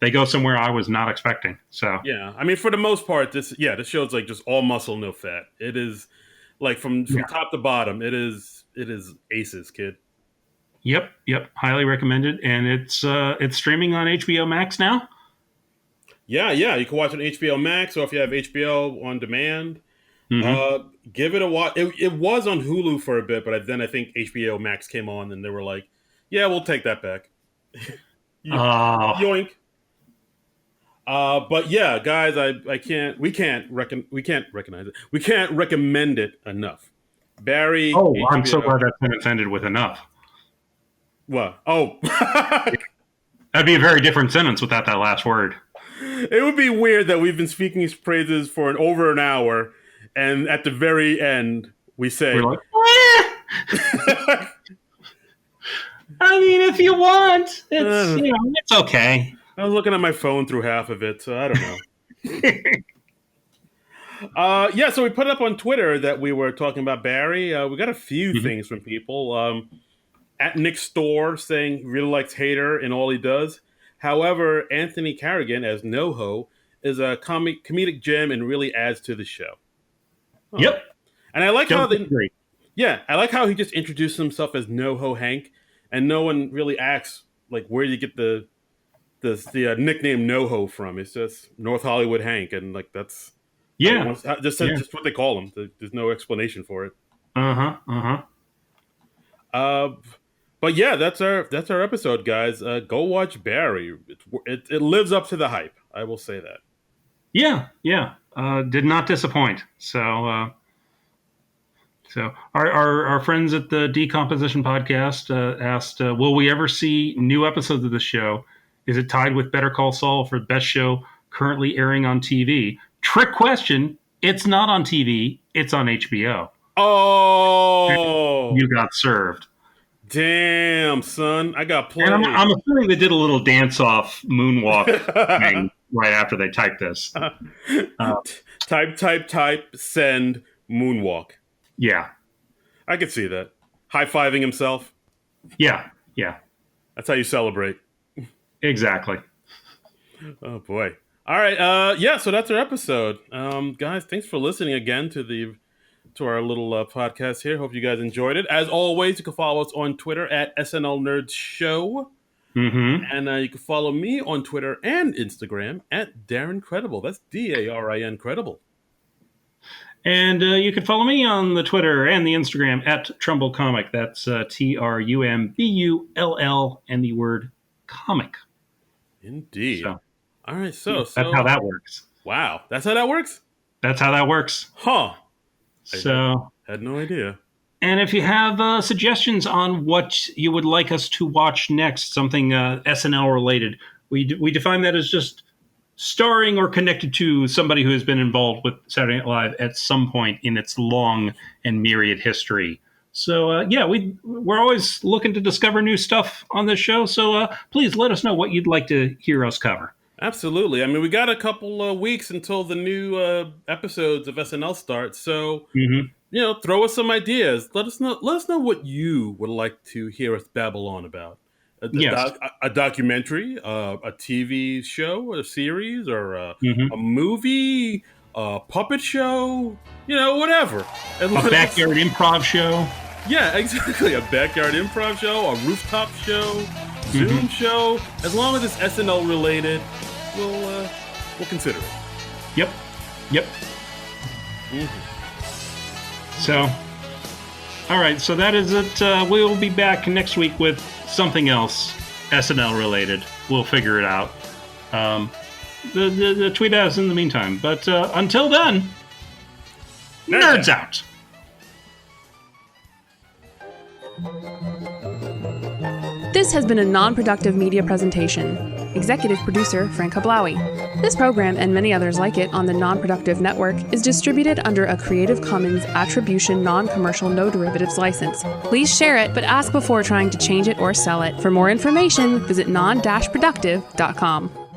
they go somewhere I was not expecting. So Yeah, I mean, for the most part, this show's like just all muscle, no fat. It is like from top to bottom. It is aces, kid. Yep, highly recommended, and it's streaming on HBO Max now. Yeah, you can watch it on HBO Max, or if you have HBO on demand, Mm-hmm. give it a watch. It was on Hulu for a bit, but then I think HBO Max came on, and they were like, "Yeah, we'll take that back." Yoink. But yeah, guys, we can't recognize it. We can't recommend it enough. Barry. Oh, HBO. I'm so glad that's been offended with enough. What? Oh. That'd be a very different sentence without that last word. It would be weird that we've been speaking his praises for over an hour, and at the very end, we say, We're like, I mean, if you want, it's okay. I was looking at my phone through half of it, so I don't know. Yeah, so we put it up on Twitter that we were talking about Barry. We got a few things from people. At Nick Storr saying he really likes Hader in all he does. However, Anthony Carrigan as NoHo is a comedic gem and really adds to the show. Oh. Yep. And I like I like how he just introduced himself as NoHo Hank, and no one really asks like where do you get the nickname NoHo from. It's just North Hollywood Hank, and like that's just what they call him. There's no explanation for it. But yeah, that's our episode, guys. Go watch Barry. It lives up to the hype. I will say that. Yeah. Did not disappoint. So our friends at the Decomposition Podcast asked, will we ever see new episodes of the show? Is it tied with Better Call Saul for best show currently airing on TV? Trick question. It's not on TV. It's on HBO. Oh, you got served. Damn, son, I got played. And I'm assuming they did a little dance-off moonwalk thing right after they typed this. Type, send, moonwalk. Yeah. I could see that. High-fiving himself. Yeah. That's how you celebrate. Exactly. Oh, boy. All right. Yeah. So that's our episode, guys. Thanks for listening again to our little podcast here. Hope you guys enjoyed it. As always, you can follow us on Twitter at SNL Nerds Show. Mm-hmm. And you can follow me on Twitter and Instagram at Darren Credible. That's DARIN Credible. And you can follow me on the Twitter and the Instagram at Trumbull Comic. That's TRUMBULL and the word comic. Indeed. So, all right. So that's how that works. Wow. That's how that works? That's how that works. Huh. So had no idea. And if you have suggestions on what you would like us to watch next, something SNL related, we define that as just starring or connected to somebody who has been involved with Saturday Night Live at some point in its long and myriad history. So, we're always looking to discover new stuff on this show. So please let us know what you'd like to hear us cover. Absolutely. I mean, we got a couple weeks until the new episodes of SNL start. So, throw us some ideas. Let us know what you would like to hear us babble on about. A documentary, a TV show, a series, or a movie, a puppet show, whatever. A backyard improv show. Yeah, exactly. A backyard improv show, a rooftop show, Zoom show. As long as it's SNL related, we'll consider it. Yep. So, all right. So that is it. We'll be back next week with something else SNL related. We'll figure it out. The tweet at us in the meantime. But until then, nerds out. This has been a non-productive media presentation. Executive producer Frank Hablawi. This program and many others like it on the Non-Productive Network is distributed under a Creative Commons Attribution Non-Commercial No Derivatives license. Please share it, but ask before trying to change it or sell it. For more information, visit non-productive.com.